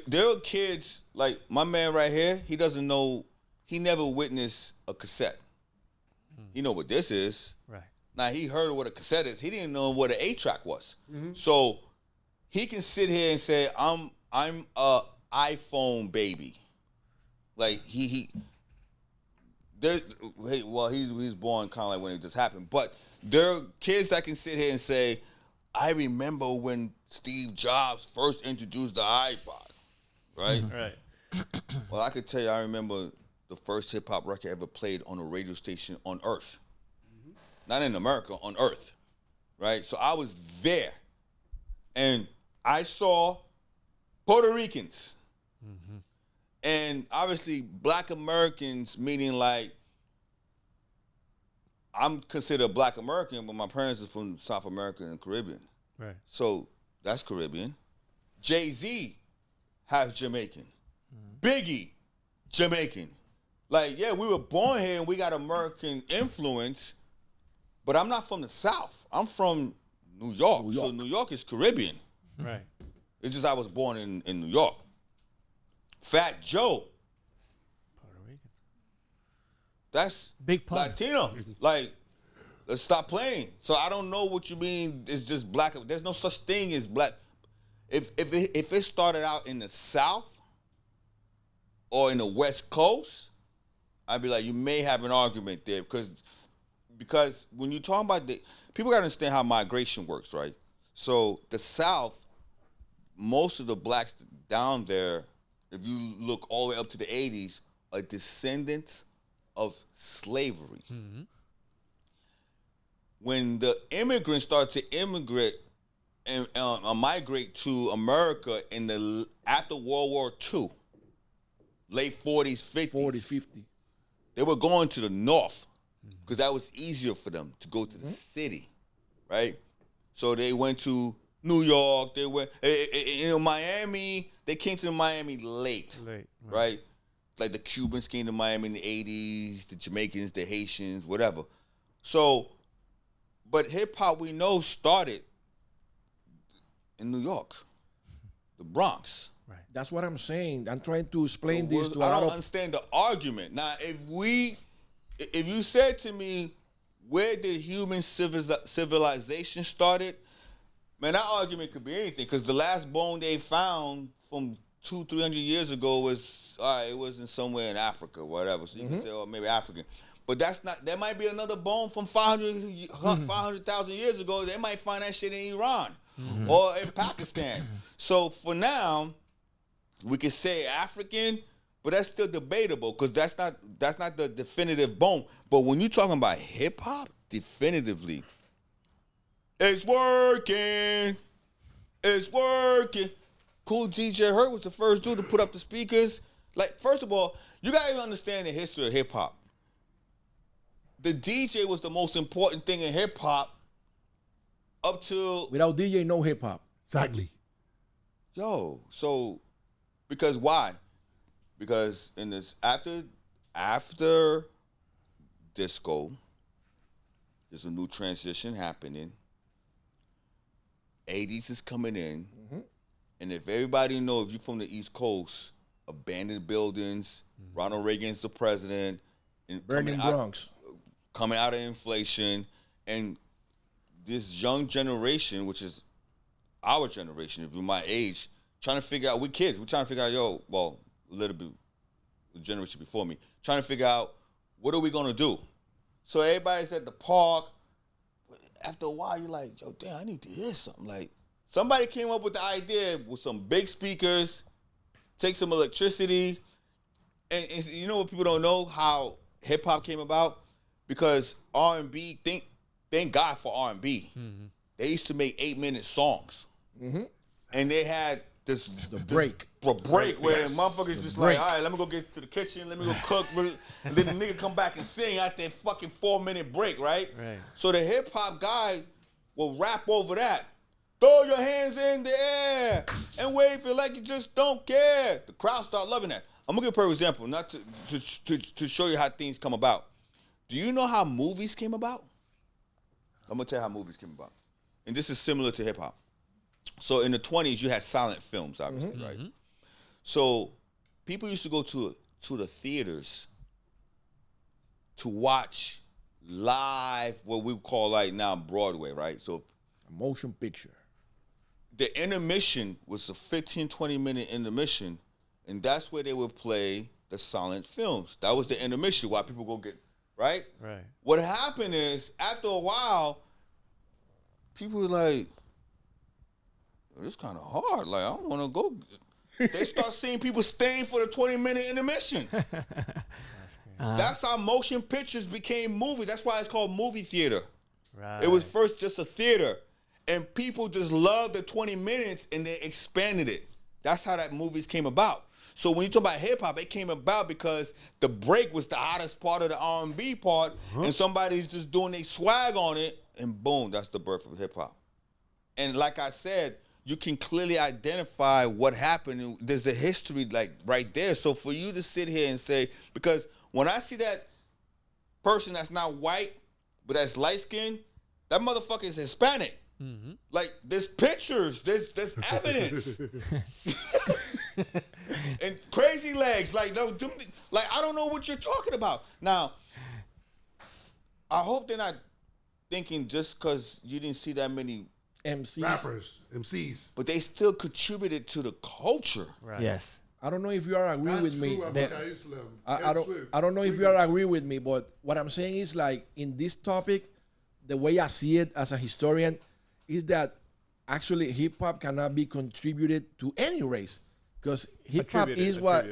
there are kids, like my man right here, he doesn't know, he never witnessed a cassette. He know what this is. Right. Now, he heard what a cassette is. He didn't know what an 8-track was. So he can sit here and say, I'm a iPhone baby. Like, he's born kind of like when it just happened. But there are kids that can sit here and say, I remember when Steve Jobs first introduced the iPod, right? Right. Well, I could tell you, I remember the first hip-hop record ever played on a radio station on Earth. Not in America, on Earth, right? So I was there, and I saw Puerto Ricans, and obviously Black Americans, meaning like, I'm considered Black American, but my parents are from South America and Caribbean. Right. So that's Caribbean. Jay-Z, half Jamaican. Biggie, Jamaican. Like, yeah, we were born here and we got American influence, But I'm not from the South. I'm from New York. So New York is Caribbean. Right. It's just I was born in New York. Fat Joe. Puerto Rican. That's Big pun. Latino. Like, let's stop playing. So I don't know what you mean. It's just black. There's no such thing as black. If it started out in the South or in the West Coast, I'd be like, you may have an argument there because when you talk about people gotta understand how migration works, right? So the South, most of the blacks down there, if you look all the way up to the 80s, are descendants of slavery. Mm-hmm. When the immigrants start to immigrate and migrate to America after World War II, late 40s, 50s. 40, 50. They were going to the north because that was easier for them to go to the city, right? So they went to New York. They went, Miami. They came to Miami late, right? Like the Cubans came to Miami in the 80s, the Jamaicans, the Haitians, whatever. So, but hip hop we know started in New York, the Bronx. Right. That's what I'm saying. I'm trying to explain this to I don't understand the argument. Now, if you said to me, where did human civilization started? Man, that argument could be anything because the last bone they found from 200-300 years ago was, it wasn't somewhere in Africa, whatever. So you can say, oh, maybe African. But that's not, there might be another bone from 500,000 years ago. They might find that shit in Iran or in Pakistan. So for now, we can say African, but that's still debatable because that's not the definitive bone. But when you're talking about hip hop, definitively, it's working. It's working. Cool DJ Herc was the first dude to put up the speakers. Like, first of all, you gotta even understand the history of hip hop. The DJ was the most important thing in hip hop up till without DJ, no hip hop. Exactly. So because why? Because in this after disco, there's a new transition happening. 80s is coming in. And if everybody knows, if you're from the East Coast, abandoned buildings, Ronald Reagan's the president, and Burning Bronx. Coming out of inflation, and this young generation, which is our generation, if you're my age, trying to figure out, we're kids, we're trying to figure out, a little bit, the generation before me, trying to figure out, what are we gonna do? So everybody's at the park. After a while, you're like, yo, damn, I need to hear something. Like, somebody came up with the idea with some big speakers, take some electricity, and you know what people don't know? How hip-hop came about? Because R&B, thank God for R&B. They used to make 8-minute songs. And they had this break where motherfuckers just like, all right, let me go get to the kitchen, let me go cook, and then the nigga come back and sing out that fucking 4-minute break, right? So the hip hop guy will rap over that. Throw your hands in the air and wave it like you just don't care. The crowd start loving that. I'm gonna give a perfect example, not to show you how things come about. Do you know how movies came about? I'm gonna tell you how movies came about. And this is similar to hip hop. So in the 20s, you had silent films, obviously, right? So people used to go to the theaters to watch live, what we call like now Broadway, right? So a motion picture. The intermission was a 15, 20-minute intermission, and that's where they would play the silent films. That was the intermission, why people go get, right? What happened is, after a while, people were like, it's kind of hard. Like, I don't want to go. They start seeing people staying for the 20-minute intermission. That's how motion pictures became movies. That's why it's called movie theater. It was first just a theater. And people just loved the 20 minutes and they expanded it. That's how that movies came about. So when you talk about hip-hop, it came about because the break was the hottest part of the R&B part, and somebody's just doing their swag on it, and boom, that's the birth of hip-hop. And like I said, you can clearly identify what happened. There's a history like right there. So for you to sit here and say, because when I see that person that's not white, but that's light skin, that motherfucker is Hispanic. Mm-hmm. Like, there's pictures, there's evidence. And crazy legs. Like, I don't know what you're talking about. Now, I hope they're not thinking just because you didn't see that many MCs. Rappers, MCs. But they still contributed to the culture. Right. Yes. I don't know if you are agree with me. I I don't know if you are agree with me, but what I'm saying is, like, in this topic, the way I see it as a historian is that actually hip hop cannot be contributed to any race, because hip hop is what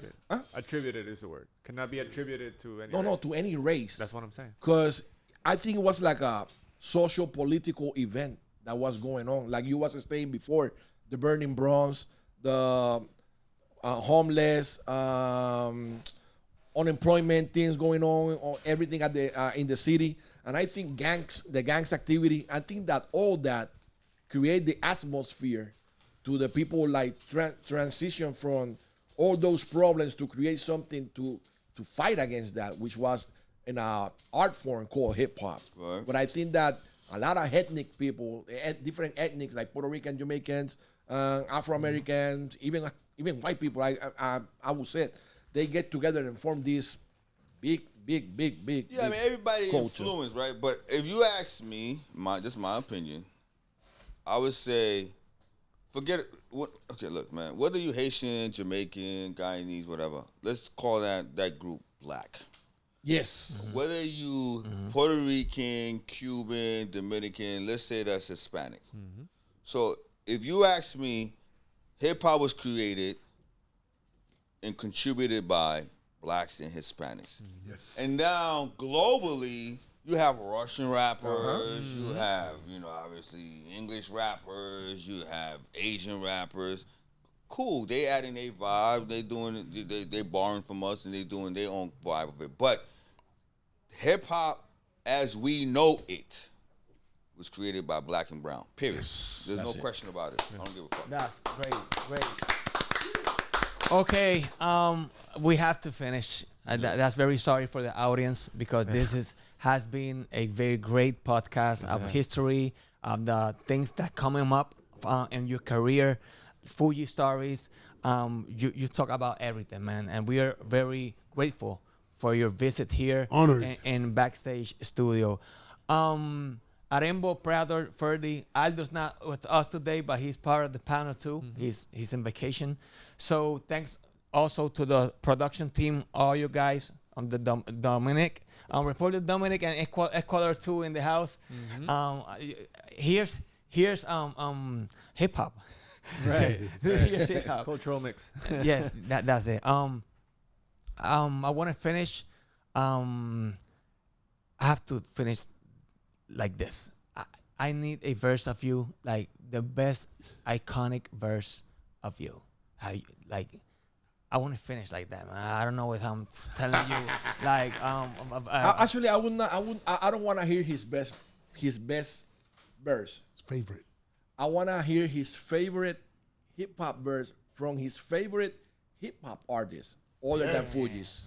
Attributed is the word. Cannot be attributed to any. No, to any race. That's what I'm saying. Because I think it was like a social political event that was going on. Like you was saying before, the burning Bronx, the homeless, unemployment things going on everything at the in the city. And I think the gangs activity, I think that all that create the atmosphere to the people, like transition from all those problems to create something to fight against that, which was in an art form called hip hop. Right. But I think that a lot of ethnic people, different ethnics like Puerto Rican, Jamaicans, Afro-Americans, even white people, I would say, they get together and form this big. Yeah, I mean, everybody influenced, right? But if you ask me, just my opinion, I would say, forget it. Okay, look, man. Whether you Haitian, Jamaican, Guyanese, whatever, let's call that group black. Yes. Mm-hmm. Whether you Puerto Rican, Cuban, Dominican, let's say that's Hispanic. Mm-hmm. So if you ask me, hip hop was created and contributed by blacks and Hispanics. Yes. And now globally, you have Russian rappers, you have, obviously English rappers, you have Asian rappers. Cool, they adding their vibe, they doing it, they borrowing from us and they doing their own vibe of it. But hip hop as we know it was created by black and brown. Period. Yes. There's no question about it. I don't give a fuck. That's great. Okay, we have to finish. That's very sorry for the audience, because this has been a very great podcast of history, of the things that coming up in your career, Fugees stories. You talk about everything, man, and we are very grateful for your visit here. Honored. In Backstage Studio. Arembo, Prado, Ferdie, Aldo's not with us today, but he's part of the panel too. Mm-hmm. He's in vacation. So thanks also to the production team, all you guys, the Dominic, Republic Dominic, and Ecuador too in the house. Mm-hmm. Here's hip hop. Right. Here's hip hop. Cultural mix. Yes, that's it. I want to finish. I have to finish like this. I need a verse of you, like the best iconic verse of you. I want to finish like that, man. I don't know if I'm telling you, like, actually, I don't want to hear his best verse. Favorite. I want to hear his favorite hip hop verse from his favorite hip hop artist, other than Fugees,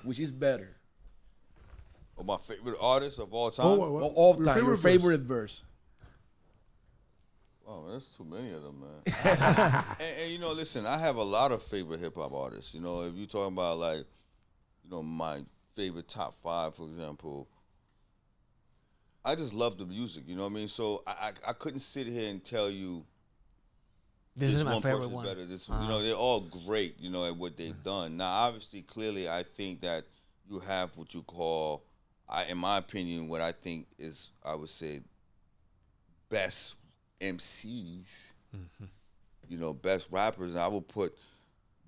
which is better. Oh, my favorite artist of all time. All time. Your favorite verse. Oh, man, there's too many of them, man. and listen, I have a lot of favorite hip hop artists. If you talking about like, my favorite top 5, for example, I just love the music. You know what I mean? So I couldn't sit here and tell you this is my favorite one. Better. They're all great. At what they've done. Now, obviously, clearly, I think that you have what you call, in my opinion, what I think is, I would say, best MCs, best rappers, and I would put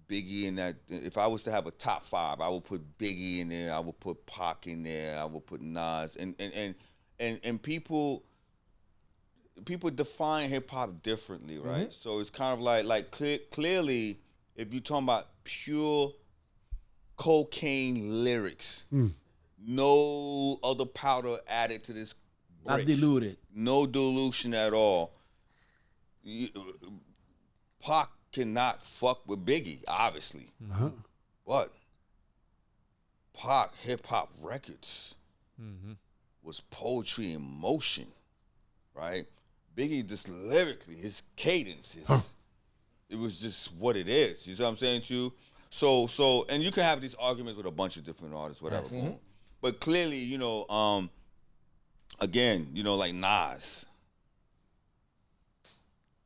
Biggie in that. If I was to have a top 5, I would put Biggie in there, I would put Pac in there, I would put Nas, and people define hip hop differently, right? So it's kind of like clearly, if you're talking about pure cocaine lyrics, no other powder added to this. Not diluted. No dilution at all. Pac cannot fuck with Biggie, obviously. But Pac hip-hop records was poetry in motion, right? Biggie just lyrically, his cadence, it was just what it is. You see what I'm saying to you? So, and you can have these arguments with a bunch of different artists, whatever. Mm-hmm. But clearly, you know, again, you know, like Nas,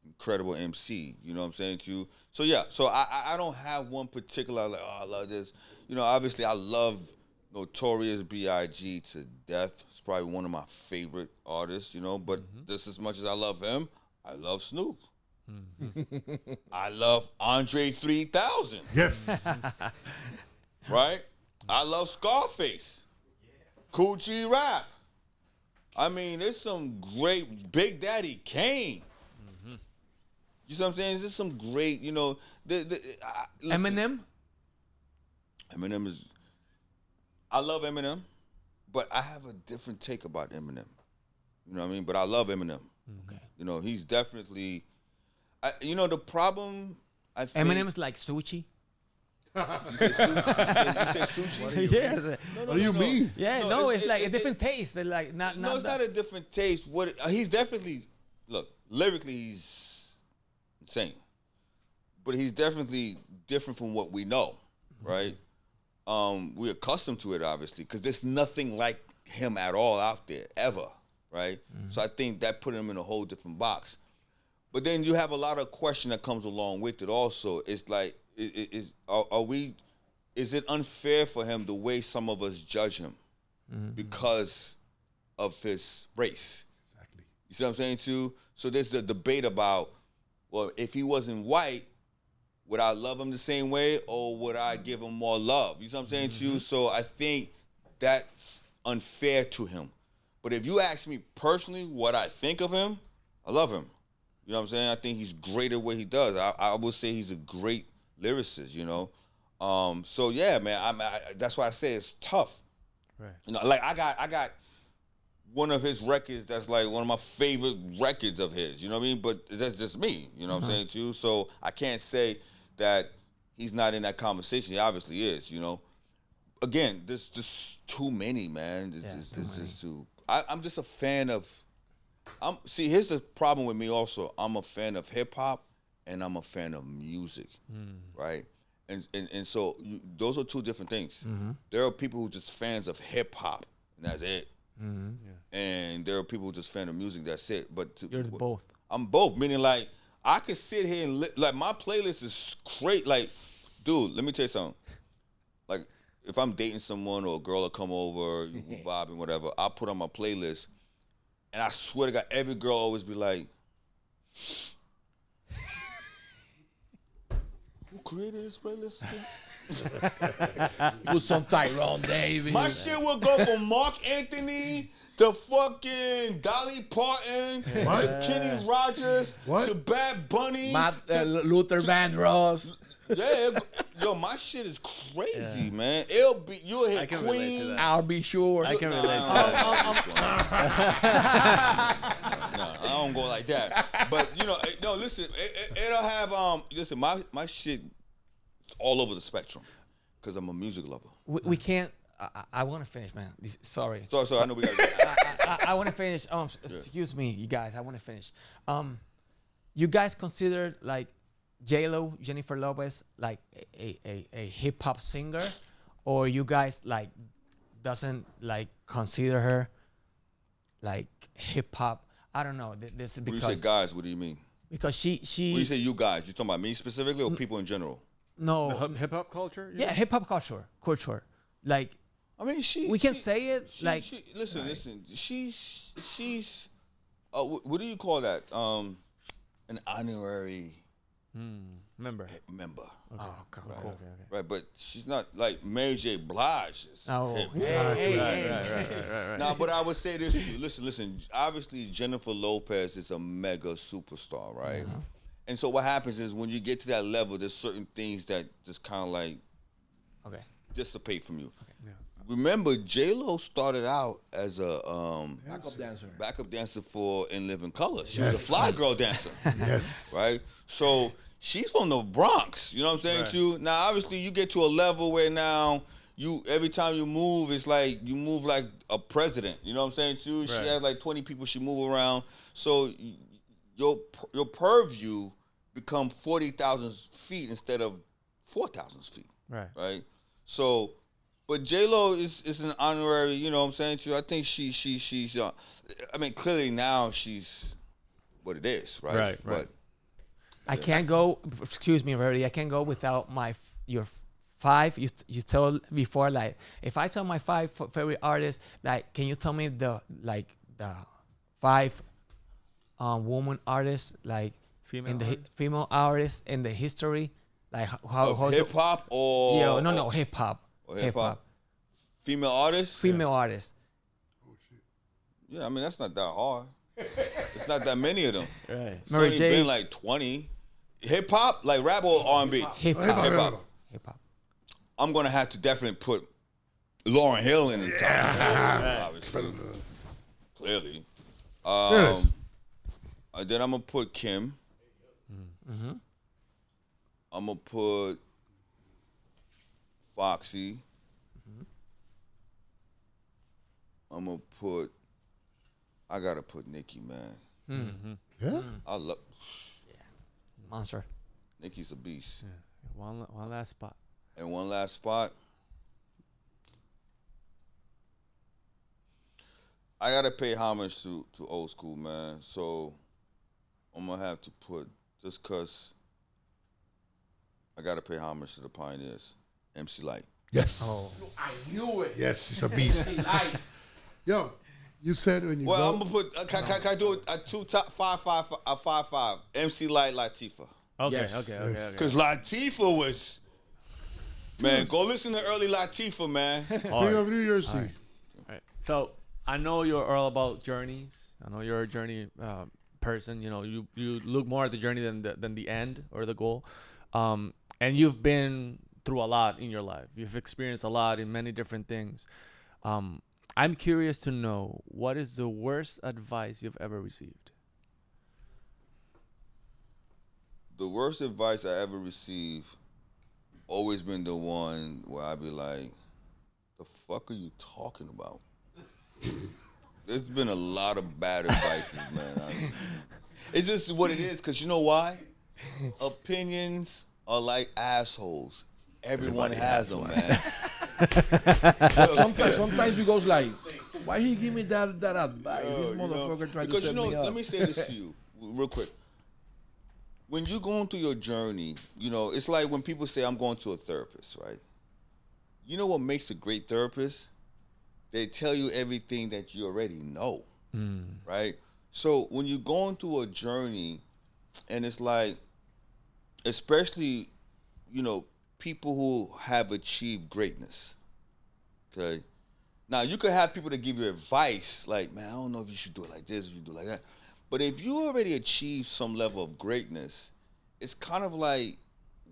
incredible MC. You know what I'm saying to you? So yeah, so I don't have one particular like, oh, I love this. You know, obviously I love Notorious B.I.G. to death. It's probably one of my favorite artists, you know, but just as much as I love him, I love Snoop. Mm-hmm. I love Andre 3000. Yes. Right? I love Scarface. Cool G Rap. I mean, there's some great Big Daddy Kane. Mm-hmm. You see what I'm saying? There's some great, you know. Eminem? Eminem is... I love Eminem, but I have a different take about Eminem. You know what I mean? But I love Eminem. Okay. You know, he's definitely... you know, the problem, I think... Eminem's like Sushi. You say sushi? What do you mean? Yeah, no, it's like a different taste. It's like not it's not a different taste. What he's definitely... Look, lyrically, he's insane. But he's definitely different from what we know, right? We're accustomed to it, obviously, because there's nothing like him at all out there, ever, right? Mm-hmm. So I think that put him in a whole different box. But then you have a lot of question that comes along with it also. It's like, is it unfair for him the way some of us judge him because of his race? Exactly. You see what I'm saying, too? So there's a debate about, well, if he wasn't white, would I love him the same way, or would I give him more love? You know what I'm saying to you? So I think that's unfair to him. But if you ask me personally what I think of him, I love him. You know what I'm saying? I think he's great at what he does. I would say he's a great lyricist, you know? So yeah, man, that's why I say it's tough. Right. You know, like I got one of his records that's like one of my favorite records of his, you know what I mean? But that's just me, you know what I'm saying to you? So I can't say that he's not in that conversation. He obviously is, you know. Again, there's just too many, man. I'm just a fan of... see, here's the problem with me also. I'm a fan of hip-hop, and I'm a fan of music, right? And so those are two different things. Mm-hmm. There are people who are just fans of hip-hop, and that's it. Mm-hmm. Yeah. And there are people who are just fan of music, that's it. But you're both. I'm both, meaning like, I could sit here and like my playlist is great. Like, dude, let me tell you something. Like, if I'm dating someone or a girl will come over, you vibe and whatever, I'll put on my playlist, and I swear to God, every girl always be like, "Who created this playlist again?" Put some Tyrone Davis. My shit will go from Mark Anthony to fucking Dolly Parton to Kenny Rogers to Bad Bunny Luther Vandross. Yeah, yo, my shit is crazy, man. You'll hit Queen. I'll be sure. I can relate to that. No, I don't go like that. But you know, no, listen, it'll have listen, my shit is all over the spectrum because I'm a music lover. We can't. I want to finish, man. Sorry. Sorry. I know we got. I want to finish. Excuse me, you guys. I want to finish. You guys consider like J-Lo, Jennifer Lopez, like a hip hop singer, or you guys like doesn't like consider her like hip hop? I don't know. This is because when you say guys, what do you mean? Because she. When you say you guys, you talking about me specifically or people in general? No. Hip hop culture. Yeah, hip hop culture. Like. I mean, we can say it like. Listen. She's. What do you call that? An honorary member. Okay. Oh, God. Right. Cool. Okay. Right, but she's not like Mary J. Blige. Oh, Right. Now, but I would say this to you. Listen. Obviously, Jennifer Lopez is a mega superstar, right? Uh-huh. And so what happens is when you get to that level, there's certain things that just kind of like dissipate from you. Okay. Yeah. Remember, J-Lo started out as a backup dancer for In Living Color. She was a fly girl dancer. Yes. Right? So she's from the Bronx. You know what I'm saying to you? Now, obviously, you get to a level where now every time you move, it's like you move like a president. You know what I'm saying? Too. Right. She has like 20 people she move around. So your purview become 40,000 feet instead of 4,000 feet. Right. Right. So, but J-Lo is an honorary. You know what I'm saying too. I think she's. I mean, clearly now she's what it is. Right. Right. But I can't go. Excuse me, Ferdie. I can't go without your 5. You told before, like, if I tell my 5 favorite artists, like, can you tell me the 5 woman artists, like female artists in the history, like how hip hop or no hip hop. Hip hop. Female artists. Female artists. Oh shit. Yeah, I mean that's not that hard. It's not that many of them. Right. It's only been like 20. Hip hop, like rap or R&B. Hip hop. I'm gonna have to definitely put Lauryn Hill in the top. Obviously, clearly. Then I'm gonna put Kim. Mm-hmm. I'm gonna put Foxy. Mm-hmm. I'm gonna put. I gotta put Nicki, man. Mm-hmm. Yeah. I love. Monster. Nicki's a beast. Yeah. One last spot. And one last spot. I gotta pay homage to old school, man. So I'm gonna have to put, just cause I gotta pay homage to the pioneers. MC Lyte. Yes. Oh. I knew it. Yes, he's a beast. Yo, you said when you Well, go. I'm gonna put. Can I do a 2 top 5? MC Lyte, Latifah. Okay. Yes. Okay. Cause Latifah was. Man, go listen to early Latifah, man. Bring up New Year's Eve. All right. So I know you're all about journeys. I know you're a journey person. You know, you look more at the journey than the end or the goal. And you've been through a lot in your life. You've experienced a lot in many different things. I'm curious to know, what is the worst advice you've ever received? The worst advice I ever received always been the one where I be like, the fuck are you talking about? There's been a lot of bad advices, man. It's just what it is, because you know why? Opinions are like assholes. Everyone has them, man. Sometimes you goes like, why he give me that advice? This motherfucker tried to set me up. Let me say this to you real quick. When you're going through your journey, it's like when people say, I'm going to a therapist, right? You know what makes a great therapist? They tell you everything that you already know, right? So when you're going through a journey, and it's like, especially, people who have achieved greatness, okay? Now, you could have people that give you advice, like, man, I don't know if you should do it like this, or you do it like that. But if you already achieved some level of greatness, it's kind of like,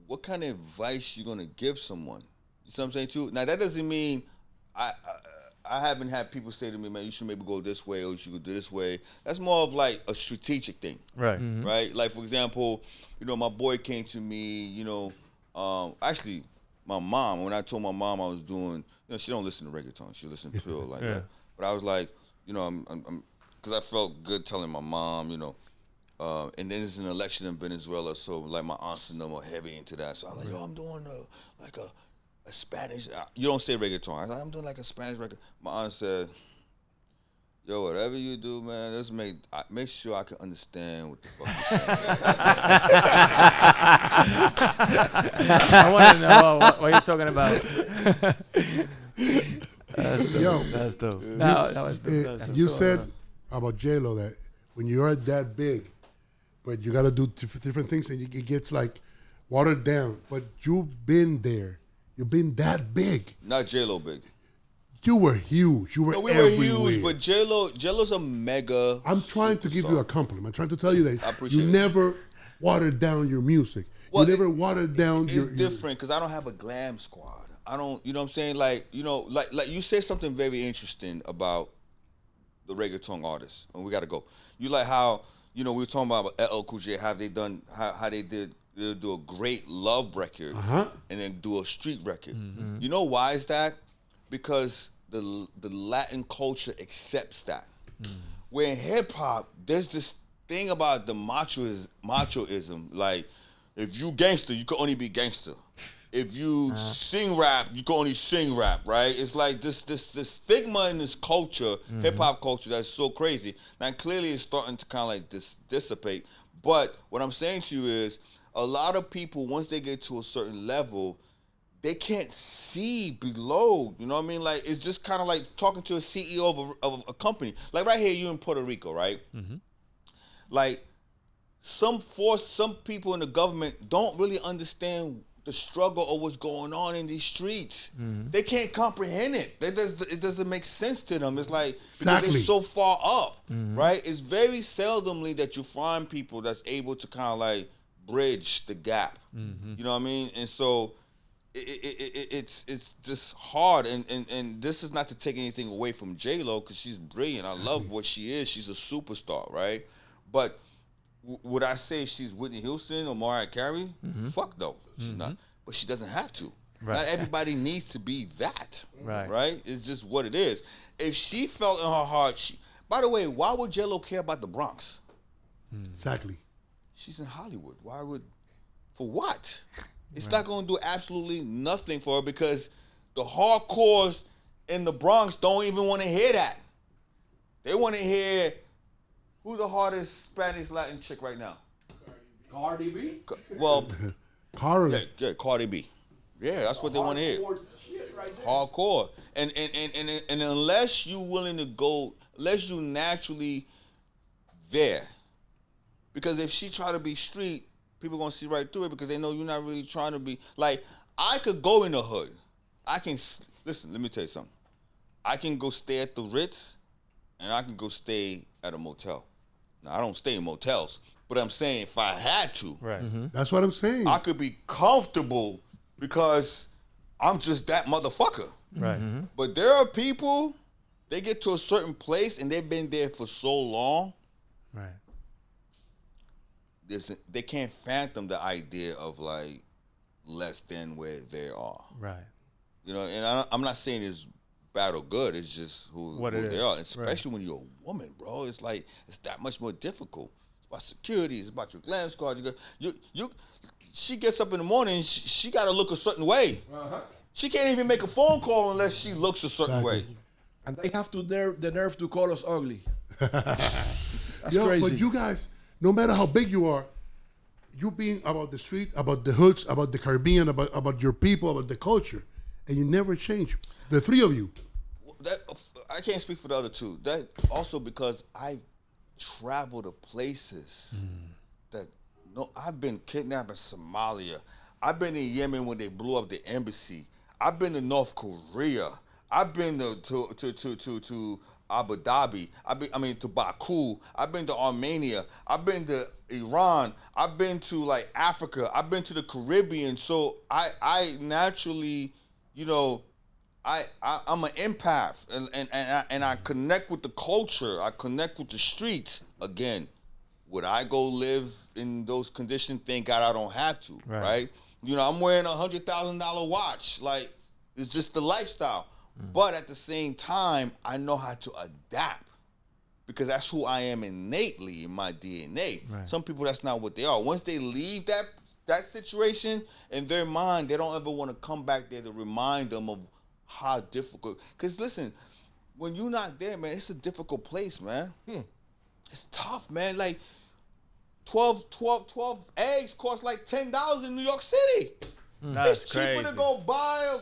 what kind of advice you're gonna give someone? You see what I'm saying too? Now that doesn't mean I haven't had people say to me, man, you should maybe go this way or you should go this way. That's more of like a strategic thing, right? Mm-hmm. Right? Like for example, my boy came to me, actually my mom. When I told my mom I was doing, she don't listen to reggaeton, she listens to pill like that. But I was like, I'm because I felt good telling my mom, and then there's an election in Venezuela, so like my aunts and them are heavy into that. So I'm like, yo, I'm doing a Spanish. You don't say reggaeton. I was like, I'm doing like a Spanish record. My aunt said, yo, whatever you do, man, just make sure I can understand what the fuck you're saying. I want to know what you're talking about. That's dope. That was dope. You said about J-Lo that when you are that big, but you got to do different things, and it gets like watered down. But you've been there. You've been that big. Not J-Lo big. You were huge. You were We everywhere. were huge, but J-Lo's a mega. I'm trying to give you a compliment. I'm trying to tell you that I appreciate you it. never watered down your music. Well, you never watered down It's your. different because I don't have a glam squad. I don't. You know what I'm saying? Like you said something very interesting about the reggaeton artists, and we got to go. You like how we were talking about LL Cool J, how they did they'll do a great love record, and then do a street record. You know why is that? Because the Latin culture accepts that. Where in hip hop, there's this thing about the machoism. Like, if you gangster, you can only be gangster. If you sing rap, you can only sing rap, right? It's like this stigma in this culture, hip hop culture, that's so crazy. Now clearly it's starting to kind of like dissipate. But what I'm saying to you is, a lot of people, once they get to a certain level, they can't see below. You know what I mean? Like, it's just kind of like talking to a CEO of a company. Like right here, you in Puerto Rico, right? Like, some people in the government don't really understand the struggle of what's going on in these streets. They can't comprehend it. It doesn't make sense to them. It's like, because they're so far up, right? It's very seldomly that you find people that's able to kind of like bridge the gap. You know what I mean? And so it's just hard. And this is not to take anything away from J-Lo, because she's brilliant. I love what she is. She's a superstar, right? But would I say she's Whitney Houston or Mariah Carey? Fuck no, she's not. But she doesn't have to. Right. Not everybody needs to be that. Right? It's just what it is. If she felt in her heart, by the way, why would J-Lo care about the Bronx? Exactly. She's in Hollywood. For what? It's not going to do absolutely nothing for her, because the hardcores in the Bronx don't even want to hear that. They want to hear, who's the hardest Spanish Latin chick right now? Cardi B? Well, Cardi. Yeah, Cardi B. Yeah, that's what they want to hear. Shit right there. Hardcore. And unless you willing to go, unless you naturally there. Because if she try to be street, people going to see right through it, because they know you're not really trying to be. Like, I could go in the hood. Listen, let me tell you something. I can go stay at the Ritz, and I can go stay at a motel. Now, I don't stay in motels, but I'm saying if I had to, That's what I'm saying. I could be comfortable because I'm just that motherfucker. Right. But there are people, they get to a certain place and they've been there for so long, Right. they can't fathom the idea of like less than where they are. Right. You know, and I'm not saying it's bad or good. It's just who they are. And especially when you're a woman, bro. It's like, it's that much more difficult. It's about security. It's about your glam squad. She gets up in the morning. She got to look a certain way. She can't even make a phone call unless she looks a certain way. And they have the nerve to call us ugly. That's crazy. But you guys, no matter how big you are, you being about the street, about the hoods, about the Caribbean, about your people, about the culture, and you never change. The three of you. I can't speak for the other two. That also because I travel to places that I've been kidnapped in Somalia. I've been in Yemen when they blew up the embassy. I've been to North Korea. I've been to Abu Dhabi. To Baku. I've been to Armenia. I've been to Iran. I've been to like Africa. I've been to the Caribbean. So I naturally, I'm an empath, and I connect with the culture. I connect with the streets. Again, would I go live in those conditions? Thank God I don't have to, right? I'm wearing $100,000 watch. Like, it's just the lifestyle. But at the same time, I know how to adapt, because that's who I am innately in my DNA. Right. Some people, that's not what they are. Once they leave that situation in their mind, they don't ever want to come back there to remind them of how difficult. Because listen, when you're not there, man, it's a difficult place, man. It's tough, man. Like 12 eggs cost like $10 in New York City. That's it's cheaper crazy. to go buy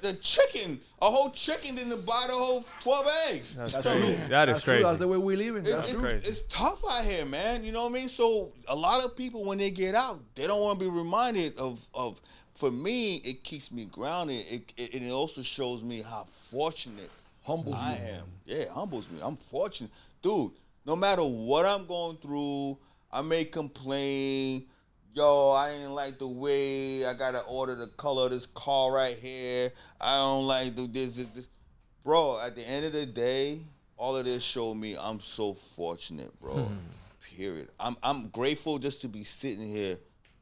a chicken, a whole chicken, than to buy the whole 12 eggs. That's crazy. That is crazy. That's the way we live in. That's crazy. It's tough out here, man. You know what I mean? So a lot of people, when they get out, they don't want to be reminded of. For me, it keeps me grounded. It also shows me how fortunate I am. Yeah, it humbles me. I'm fortunate. Dude, no matter what I'm going through, I may complain. Yo, I ain't like the way I got to order the color of this car right here. I don't like this. Bro, at the end of the day, all of this showed me I'm so fortunate, bro. Period. I'm grateful just to be sitting here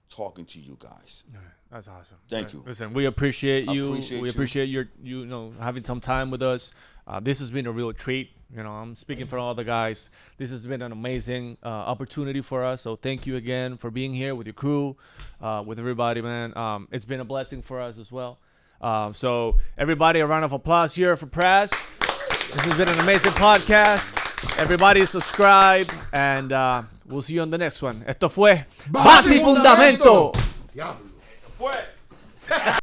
talking to you guys. That's awesome. Thank you. Listen, we appreciate you. Appreciate we you. appreciate your having some time with us. This has been a real treat. I'm speaking for all the guys. This has been an amazing opportunity for us. So thank you again for being here with your crew, with everybody, man. It's been a blessing for us as well. So everybody, a round of applause here for Pras. This has been an amazing podcast. Everybody subscribe, and we'll see you on the next one. Esto fue Base y Fundamento. Diablo. Fue.